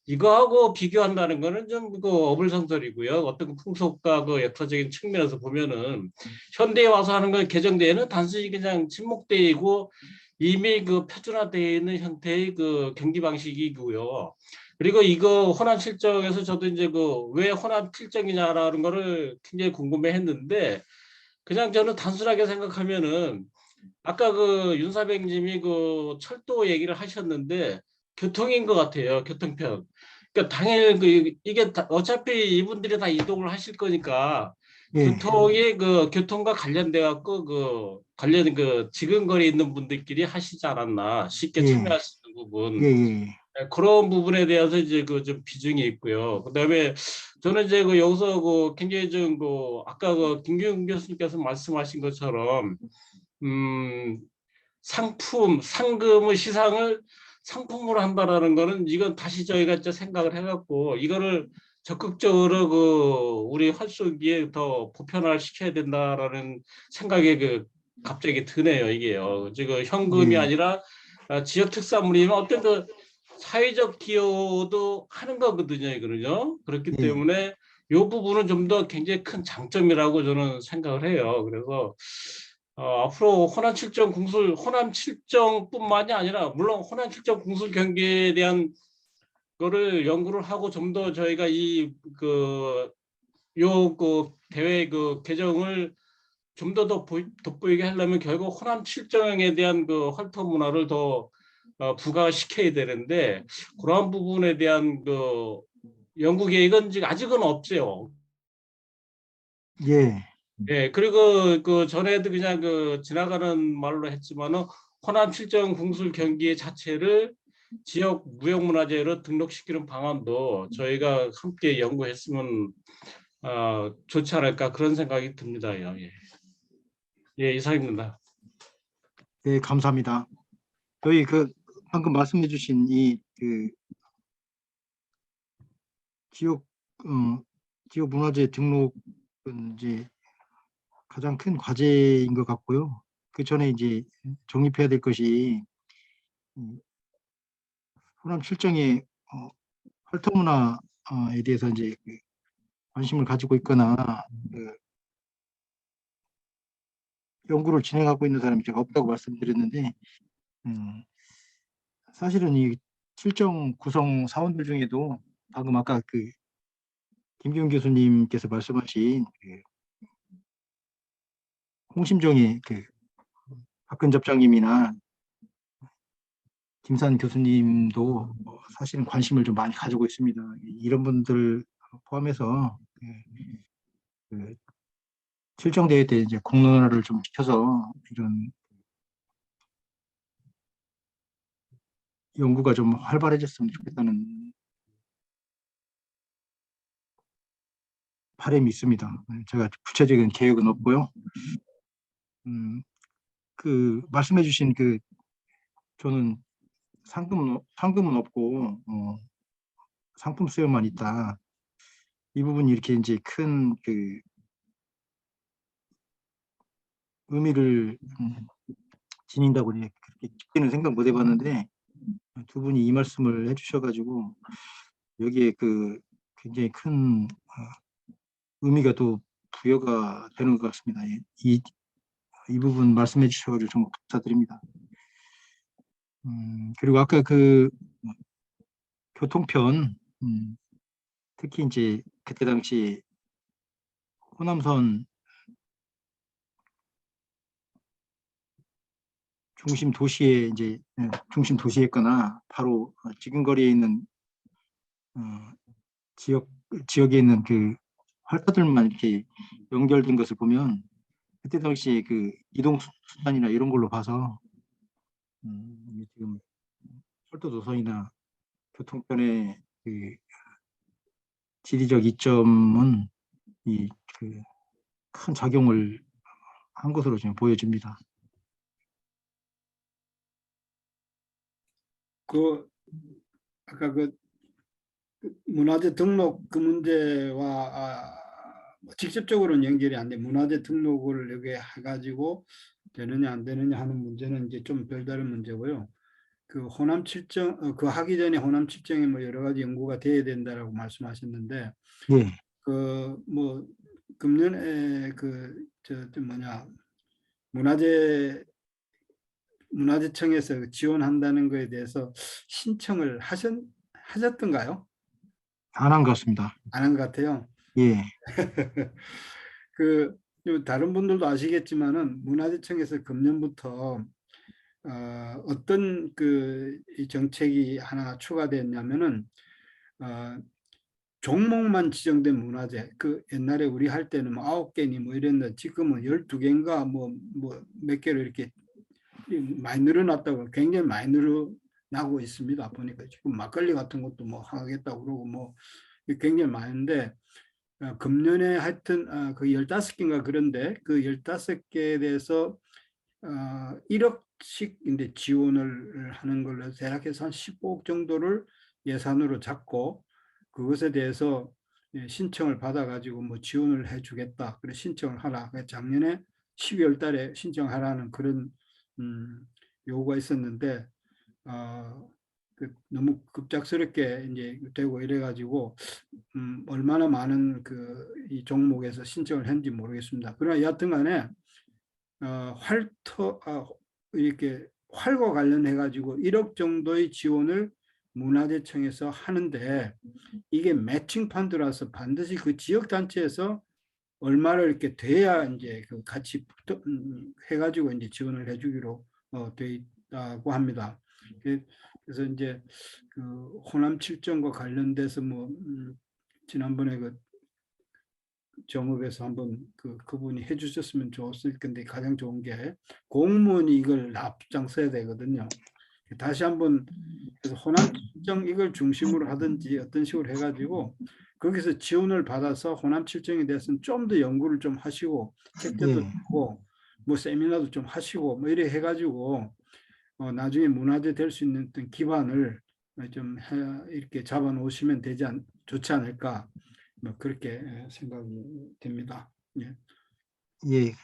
이거하고 비교한다는 거는 좀 그 어불성설이고요. 어떤 풍속과 그 역사적인 측면에서 보면은 현대에 와서 하는 건 개정대회는 단순히 그냥 친목대회이고 이미 그 표준화되어 있는 형태의 그 경기 방식이고요. 그리고 이거 호남 칠정에서 저도 이제 그 왜 호남 칠정이냐라는 거를 굉장히 궁금해했는데 그냥 저는 단순하게 생각하면은 아까 그 윤사백님이 그 철도 얘기를 하셨는데 교통인 것 같아요. 교통편. 그러니까 당연히 그 이게 어차피 이분들이 다 이동을 하실 거니까 예. 교통이 그 교통과 관련돼 갖고 그 관련 그 지근거리 있는 분들끼리 하시지 않았나 쉽게 예. 참여할 수 있는 예, 부분. 예. 그런 부분에 대해서 이제 그 좀 비중이 있고요. 그다음에 저는 이제 그 여기서 그 굉장히 좀 그 아까 그 김규영 교수님께서 말씀하신 것처럼 상품 상금의 시상을 상품으로 한다라는 거는 이건 다시 저희가 이제 생각을 해갖고 이거를 적극적으로 그 우리 활쏘기에 더 보편화를 시켜야 된다라는 생각이 그 갑자기 드네요. 이게요. 지금 현금이 예. 아니라 지역 특산물이면 어떤 그 사회적 기여도 하는 거거든요, 이거는요. 그렇기 예. 때문에 이 부분은 좀 더 굉장히 큰 장점이라고 저는 생각을 해요. 그래서 앞으로 호남 칠정 공술, 호남 칠정뿐만이 아니라 물론 호남 칠정 공술 경기에 대한 거를 연구를 하고 좀 더 저희가 이 그 요 그 대회 그 개정을 좀 더 돋보이게 하려면 결국 호남 칠정에 대한 그 활동 문화를 더 부각시켜야 되는데 그러한 부분에 대한 그 연구 계획은 지금 아직은 없어요. 예. 예, 그리고 그 전에도 그냥 그 지나가는 말로 했지만은 호남 칠정 궁술 경기 자체를 지역 무형문화재로 등록시키는 방안도 저희가 함께 연구했으면 좋지 않을까 그런 생각이 듭니다. 예, 예, 이상입니다. 네, 감사합니다. 저희 그 방금 말씀해 주신 이 그 지역 지역 문화재 등록은 이제 가장 큰 과제인 것 같고요. 그 전에 이제 정립해야 될 것이 호남 칠정의 활동 문화에 대해서 이제 그 관심을 가지고 있거나 그 연구를 진행하고 있는 사람이 제가 없다고 말씀드렸는데 사실은 이 칠정 구성 사원들 중에도 방금 아까 그 김기훈 교수님께서 말씀하신 그 홍심정의 그 박근접장님이나 김산 교수님도 사실은 관심을 좀 많이 가지고 있습니다. 이런 분들 포함해서 그 실정대회 때 이제 공론화를 좀 시켜서 이런 연구가 좀 활발해졌으면 좋겠다는 바람이 있습니다. 제가 구체적인 계획은 없고요. 그 말씀해주신 그 저는 상금은 없고 상품 수여만 있다. 이 부분이 이렇게 이제 큰 그 의미를 지닌다고 그렇게 깊게는 생각 못 해봤는데 두 분이 이 말씀을 해주셔가지고 여기에 그 굉장히 큰 의미가 또 부여가 되는 것 같습니다. 이 부분 말씀해 주셔가지고 정말 감사드립니다. 그리고 아까 그 교통편 특히 이제 그때 당시 호남선 중심 도시에 이제 중심 도시에 있거나 바로 지금 거리에 있는 지역에 있는 그 활터들만 이렇게 연결된 것을 보면 그때 당시에 그 이동 수단이나 이런 걸로 봐서 지금 철도 노선이나 교통편의 그 지리적 이점은 이 그 큰 작용을 한 것으로 지금 보여집니다. 그 아까 그 문화재 등록 그 문제와 뭐 직접적으로는 연결이 안 돼. 문화재 등록을 여기에 해가지고 되느냐 안 되느냐 하는 문제는 이제 좀 별다른 문제고요. 그 호남 칠정 그 하기 전에 호남 칠정에 뭐 여러 가지 연구가 돼야 된다라고 말씀하셨는데 예. 그 뭐 금년에 뭐냐 문화재청에서 지원한다는 거에 대해서 신청을 하셨던가요? 안 한 것 같습니다. 안 한 것 같아요. 예. 그 다른 분들도 아시겠지만은 문화재청에서 금년부터 어떤 이 정책이 하나 추가됐냐면은 종목만 지정된 문화재, 그 옛날에 우리 할 때는 뭐 9개니 뭐 이랬는데 지금은 12개인가 뭐 몇 개로 이렇게 많이 늘어났다고, 굉장히 많이 늘어나고 있습니다. 보니까 지금 막걸리 같은 것도 뭐 하겠다고 그러고 뭐 굉장히 많은데 금년에 하여튼 그 15개인가 그런데 그 15개에 대해서 1억씩 이제 지원을 하는 걸로 대략해서 한 15억 정도를 예산으로 잡고 그것에 대해서 신청을 받아가지고 뭐 지원을 해주겠다. 그래 신청을 하라. 작년에 12월 달에 신청하라는 그런 요구가 있었는데 너무 급작스럽게 이제 되고 이래가지고 얼마나 많은 이 종목에서 신청을 했는지 모르겠습니다. 그러나 여하튼간에 이렇게 활과 관련해 가지고 1억 정도의 지원을 문화재청에서 하는데 이게 매칭 펀드라서 반드시 그 지역 단체에서 얼마를 이렇게 돼야 이제 그 같이 해가지고 이제 지원을 해주기로 돼 있다고 합니다. 그래서 이제 그 호남 칠정과 관련돼서 뭐 지난번에 그 정읍에서 한번 그분이 해주셨으면 좋았을 건데 가장 좋은 게 공무원이 이걸 앞장서야 되거든요. 다시 한번 그래서 호남 칠정 이걸 중심으로 하든지 어떤 식으로 해가지고 거기서 지원을 받아서 호남 칠정에 대해서는 좀 더 연구를 좀 하시고 책자도 쓰고 뭐 세미나도 좀 하시고 뭐 이래 해가지고 나중에 문화재 될 수 있는 어떤 기반을 좀 이렇게 잡아 놓으시면 좋지 않을까 뭐 그렇게 생각이 됩니다. 예. 예.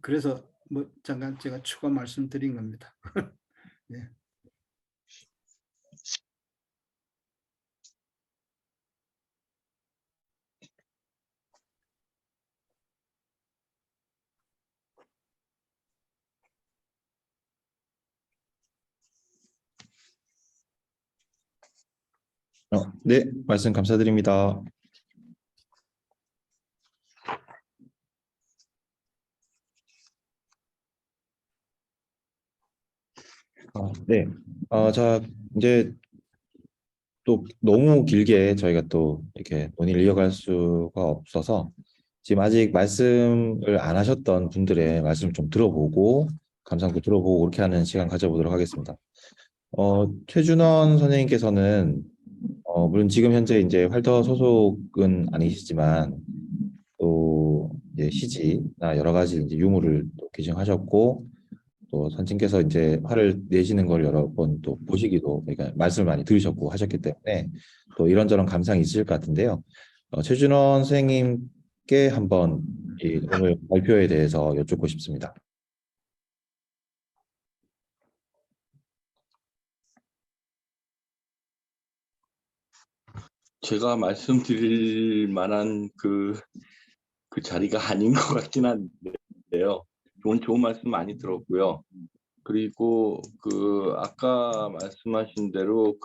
그래서 뭐 잠깐 제가 추가 말씀드린 겁니다. 예. 네, 말씀 감사드립니다. 네. 자, 이제 또 너무 길게 저희가 또 이렇게 논의를 이어갈 수가 없어서 지금 아직 말씀을 안 하셨던 분들의 말씀 좀 들어보고 감상도 들어보고 그렇게 하는 시간 가져보도록 하겠습니다. 최준원 선생님께서는 물론 지금 현재 이제 활더 소속은 아니시지만 또 이제 시지나 여러 가지 이제 유무를 또 기증하셨고 또 선생님께서 이제 화를 내시는 걸 여러 번 또 보시기도 그러니까 말씀을 많이 들으셨고 하셨기 때문에 또 이런저런 감상이 있으실 것 같은데요. 최준원 선생님께 한번 이 오늘 발표에 대해서 여쭙고 싶습니다. 제가 말씀드릴 만한 그 자리가 아닌 것 같긴 한데요. 좋은 말씀 많이 들었고요. 그리고 아까 말씀하신 대로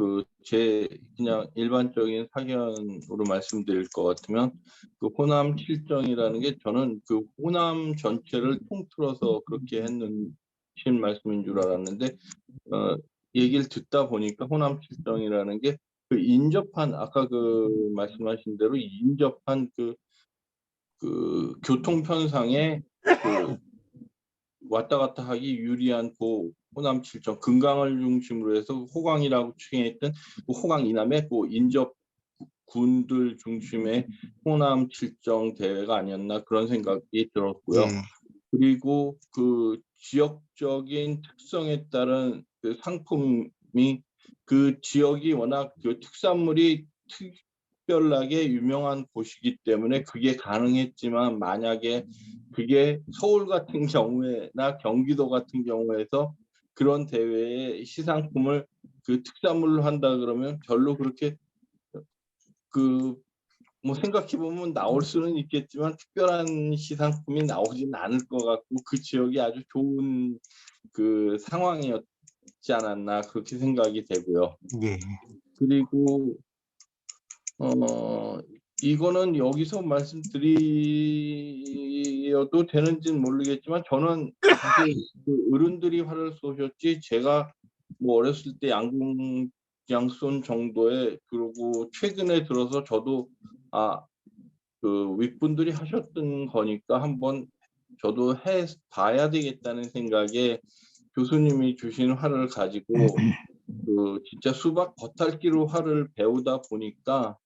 제 그냥 일반적인 사견으로 말씀드릴 것 같으면 호남 7정이라는 게 저는 호남 전체를 통틀어서 그렇게 했는 말씀인 줄 알았는데 얘기를 듣다 보니까 호남 7정이라는 게 인접한 아까 말씀하신 대로 인접한 교통 편상에 왔다 갔다 하기 유리한 호남 7정 금강을 중심으로 해서 호강이라고 칭했던 호강 이남의 인접 군들 중심의 호남 7정 대회가 아니었나 그런 생각이 들었고요. 그리고 지역적인 특성에 따른 상품이 지역이 워낙 특산물이 특별하게 유명한 곳이기 때문에 그게 가능했지만 만약에 그게 서울 같은 경우에나 경기도 같은 경우에서 그런 대회에 시상품을 특산물로 한다 그러면 별로 그렇게 뭐 생각해보면 나올 수는 있겠지만 특별한 시상품이 나오진 않을 것 같고 그 지역이 아주 좋은 상황이었지 않았나 그렇게 생각이 되고요. 예. 그리고 이거는 여기서 말씀드려도 되는지는 모르겠지만 저는 사실 어른들이 활을 쏘셨지 제가 뭐 어렸을 때 양손 정도에 그리고 최근에 들어서 저도 윗분들이 하셨던 거니까 한번 저도 해 봐야 되겠다는 생각에 교수님이 주신 활을 가지고 진짜 수박 겉핥기로 활을 배우다 보니까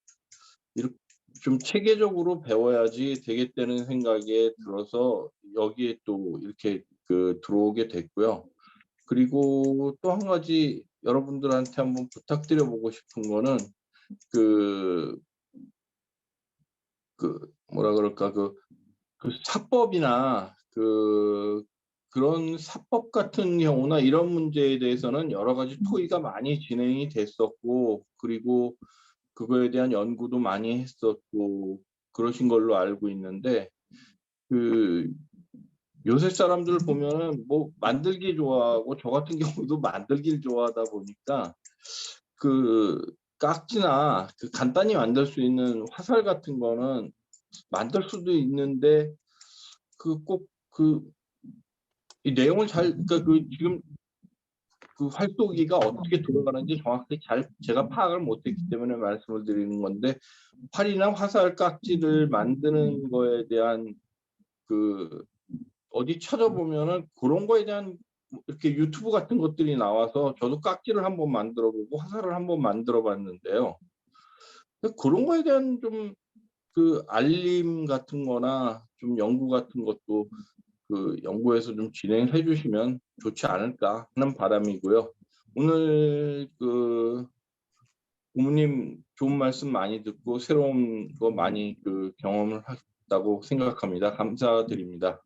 이렇게 좀 체계적으로 배워야지 되겠다는 생각에 들어서 여기에 또 이렇게 들어오게 됐고요. 그리고 또 한 가지 여러분들한테 한번 부탁드려 보고 싶은 거는 뭐라 그럴까 사법이나 그런 사법 같은 경우나 이런 문제에 대해서는 여러 가지 토의가 많이 진행이 됐었고 그리고 그거에 대한 연구도 많이 했었고 그러신 걸로 알고 있는데 요새 사람들 보면은 뭐 만들기 좋아하고 저 같은 경우도 만들기를 좋아하다 보니까 깍지나 간단히 만들 수 있는 화살 같은 거는 만들 수도 있는데 꼭 이 내용을 잘 지금 활쏘기가 어떻게 돌아가는지 정확히 제가 파악을 못했기 때문에 말씀을 드리는 건데 활이나 화살 깍지를 만드는 거에 대한 어디 찾아보면은 그런 거에 대한 이렇게 유튜브 같은 것들이 나와서 저도 깍지를 한번 만들어 보고 화살을 한번 만들어 봤는데요. 그런 거에 대한 좀 알림 같은 거나 좀 연구 같은 것도 연구에서 좀 진행해 주시면 좋지 않을까 하는 바람이고요. 오늘 부모님 좋은 말씀 많이 듣고 새로운 거 많이 경험을 했다고 생각합니다. 감사드립니다.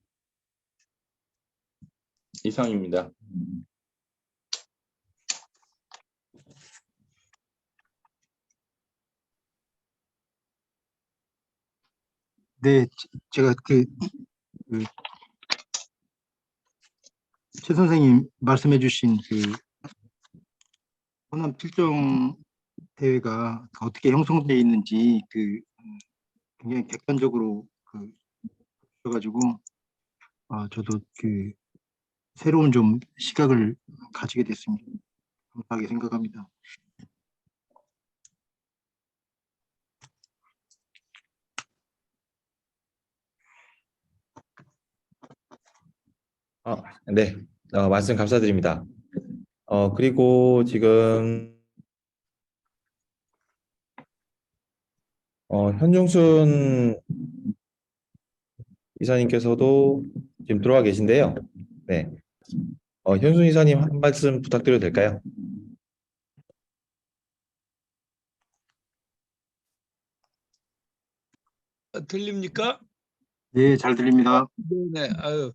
이상입니다. 네, 제가 최 선생님 말씀해주신 호남 7정 대회가 어떻게 형성되어 있는지 굉장히 객관적으로 보셔가지고 저도 새로운 좀 시각을 가지게 됐습니다. 감사하게 생각합니다. 네, 말씀 감사드립니다. 그리고 지금 현중순 이사님께서도 지금 들어와 계신데요. 네, 현순 이사님 한 말씀 부탁드려도 될까요? 들립니까? 네, 잘 들립니다. 네, 아유,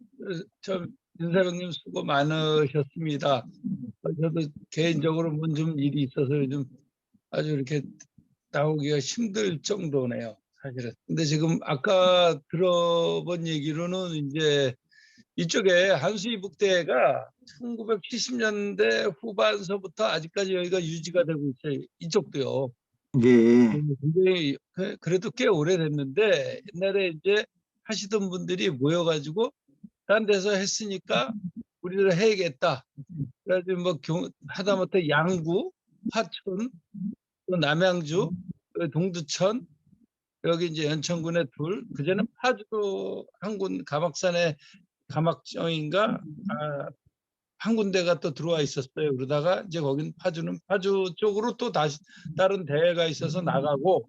윤사장님 수고 많으셨습니다. 저도 개인적으로 뭔 좀 일이 있어서 요즘 아주 이렇게 나오기가 힘들 정도네요, 사실은. 근데 지금 아까 들어본 얘기로는 이제 이쪽에 한수이북대가 1970년대 후반서부터 아직까지 여기가 유지가 되고 있어요. 이쪽도요. 네. 굉장히 그래도 꽤 오래됐는데 옛날에 이제 하시던 분들이 모여가지고 딴 데서 했으니까 우리도 해야겠다. 그래가지고 뭐 하다못해 양구, 화천, 또 남양주, 또 동두천, 여기 이제 연천군에 둘, 그전에 파주 한 군 가막산에 가막정인가 한 군데가 또 들어와 있었어요. 그러다가 이제 거긴 파주 쪽으로 또 다시 다른 대회가 있어서 나가고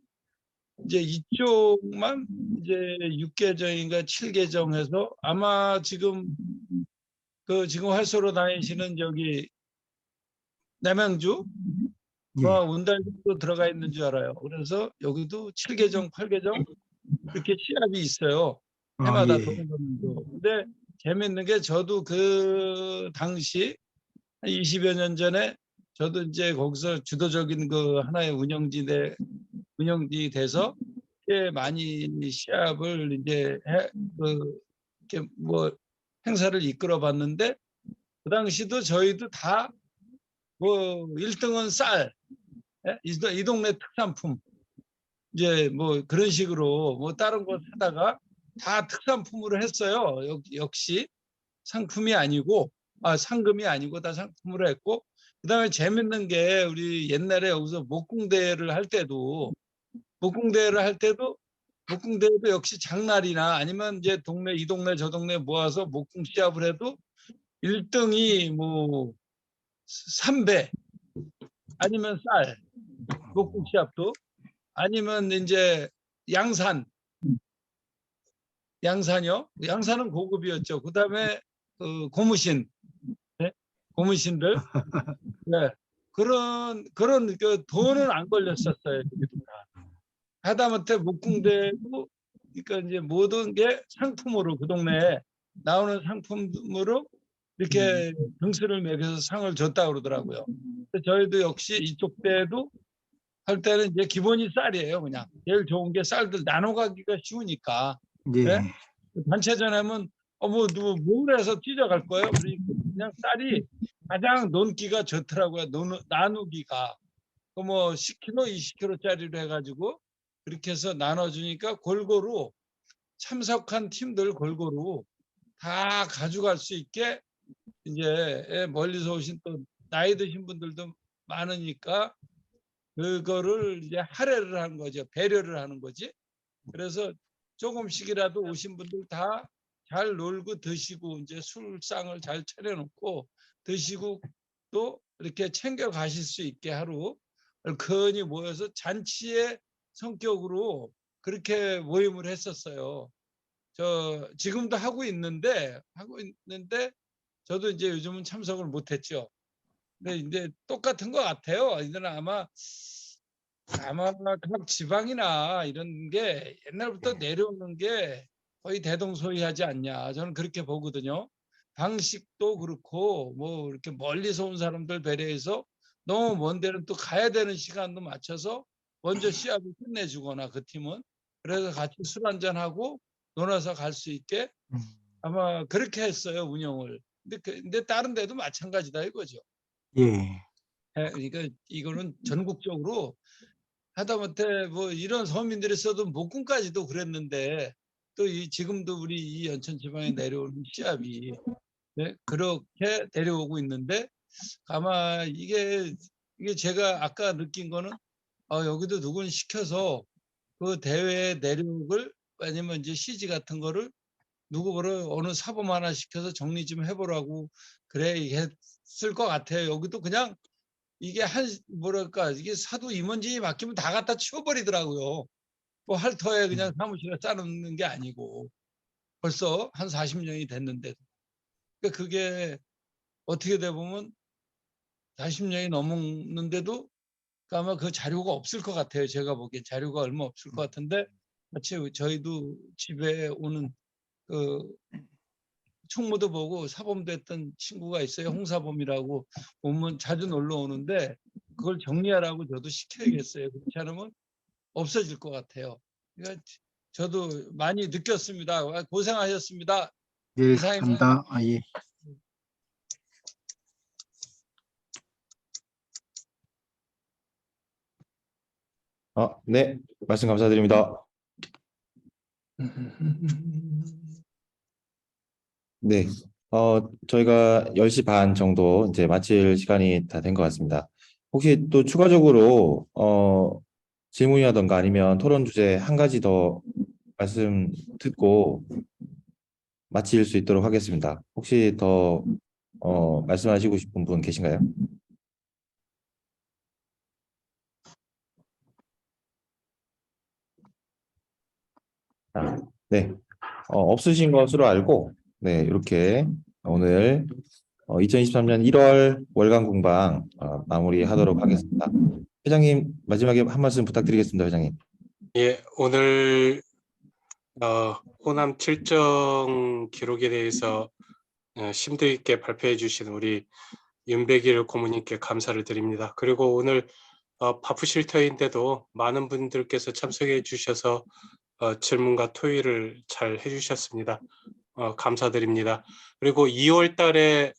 이제 이쪽만 이제 6계정인가 7계정해서 아마 지금 지금 활소로 다니시는 저기 남양주 운달도 들어가 있는 줄 알아요. 그래서 여기도 7계정, 8계정 이렇게 시합이 있어요. 해마다 도는 것도. 근데 재밌는 게 저도 그 당시 한 20여 년 전에 저도 이제 거기서 주도적인 그 하나의 운영지 돼서 꽤 많이 시합을 이제 이렇게 뭐 행사를 이끌어 봤는데 그 당시도 저희도 다 뭐 1등은 쌀, 이 동네 특산품 이제 뭐 그런 식으로 뭐 다른 거 사다가 다 특산품으로 했어요. 역시 상품이 아니고 상금이 아니고 다 상품으로 했고 그다음에 재밌는 게 우리 옛날에 여기서 목공대회를 할 때도 목공대회도 역시 장날이나 아니면 이제 이 동네 저 동네 모아서 목공 시합을 해도 1등이 뭐 3배 아니면 쌀 목공 시합도 아니면 이제 양산이요. 양산은 고급이었죠. 그다음에 고무신, 네? 고무신들. 네. 그런 그 돈은 안 걸렸었어요. 하다못해 목공대도 그러니까 이제 모든 게 상품으로 그 동네에 나오는 상품으로 이렇게 등수를 매겨서 상을 줬다 그러더라고요. 저희도 역시 이쪽 때도 할 때는 이제 기본이 쌀이에요. 그냥 제일 좋은 게 쌀들 나눠 가기가 쉬우니까. 네? 단체전 하면 누구 뭘 해서 뛰어갈 거예요. 그러니까 그냥 쌀이 가장 논기가 좋더라고요. 나누기가. 뭐 10kg, 20kg짜리로 해가지고 그렇게 해서 나눠주니까 골고루 참석한 팀들 골고루 다 가져갈 수 있게 이제 멀리서 오신 또 나이 드신 분들도 많으니까 그거를 이제 할애를 하는 거죠. 배려를 하는 거지. 그래서 조금씩이라도 오신 분들 다 잘 놀고 드시고 이제 술상을 잘 차려놓고 드시고 또 이렇게 챙겨 가실 수 있게 하루 얼큰이 모여서 잔치의 성격으로 그렇게 모임을 했었어요. 지금도 하고 있는데 저도 이제 요즘은 참석을 못했죠. 근데 이제 똑같은 것 같아요. 이들은 아마 각 지방이나 이런 게 옛날부터 내려오는 게 거의 대동소이하지 않냐. 저는 그렇게 보거든요. 방식도 그렇고 뭐 이렇게 멀리서 온 사람들 배려해서 너무 먼 데는 또 가야 되는 시간도 맞춰서 먼저 시합을 끝내주거나 그 팀은 그래서 같이 술 한잔하고 놀아서 갈 수 있게 아마 그렇게 했어요. 운영을. 근데 다른 데도 마찬가지다 이거죠. 그러니까 이거는 전국적으로 하다못해 뭐 이런 서민들이 써도 목공까지도 그랬는데 또 지금도 우리 이 연천 지방에 내려오는 시합이 네, 그렇게 내려오고 있는데 아마 이게 제가 아까 느낀 거는 여기도 누군 시켜서 그 대회 내륙을 아니면 이제 CG 같은 거를 누구를 어느 사범 하나 시켜서 정리 좀 해보라고 그래 했을 것 같아요. 여기도 그냥 이게 뭐랄까 이게 사도 임원진이 맡기면 다 갖다 치워버리더라고요. 뭐 핥터에 그냥 사무실에 짜놓는 게 아니고 벌써 한 40년이 됐는데도. 그러니까 그게 어떻게 돼 보면 40년이 넘었는데도 아마 그 자료가 없을 것 같아요. 제가 보기엔 자료가 얼마 없을 것 같은데 마치 저희도 집에 오는 그 총무도 보고 사범도 했던 친구가 있어요. 홍사범이라고 보면 자주 놀러 오는데 그걸 정리하라고 저도 시켜야겠어요. 그렇지 않으면 없어질 것 같아요. 그러니까 저도 많이 느꼈습니다. 고생하셨습니다. 네, 이상입니다. 감사합니다. 예. 네, 말씀 감사드립니다. 네, 저희가 10시 반 정도 이제 마칠 시간이 다 된 것 같습니다. 혹시 또 추가적으로 질문이라던가 아니면 토론 주제 한 가지 더 말씀 듣고 마칠 수 있도록 하겠습니다. 혹시 더 말씀하시고 싶은 분 계신가요? 네, 없으신 것으로 알고 네, 이렇게 오늘 2023년 1월 월간 공방 마무리하도록 하겠습니다. 회장님 마지막에 한 말씀 부탁드리겠습니다, 회장님. 예, 오늘 호남 7정 기록에 대해서 심도 있게 발표해 주신 우리 윤백일 고문님께 감사를 드립니다. 그리고 오늘 바쁘실 터인데도 많은 분들께서 참석해 주셔서 질문과 토의를 잘 해주셨습니다. 감사드립니다. 그리고 2월 달에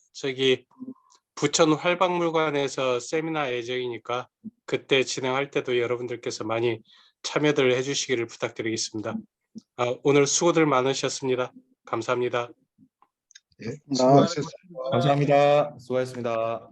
부천 활박물관에서 세미나 예정이니까 그때 진행할 때도 여러분들께서 많이 참여들 해주시기를 부탁드리겠습니다. 오늘 수고들 많으셨습니다. 감사합니다. 예, 수고하셨습니다. 감사합니다. 수고하셨습니다.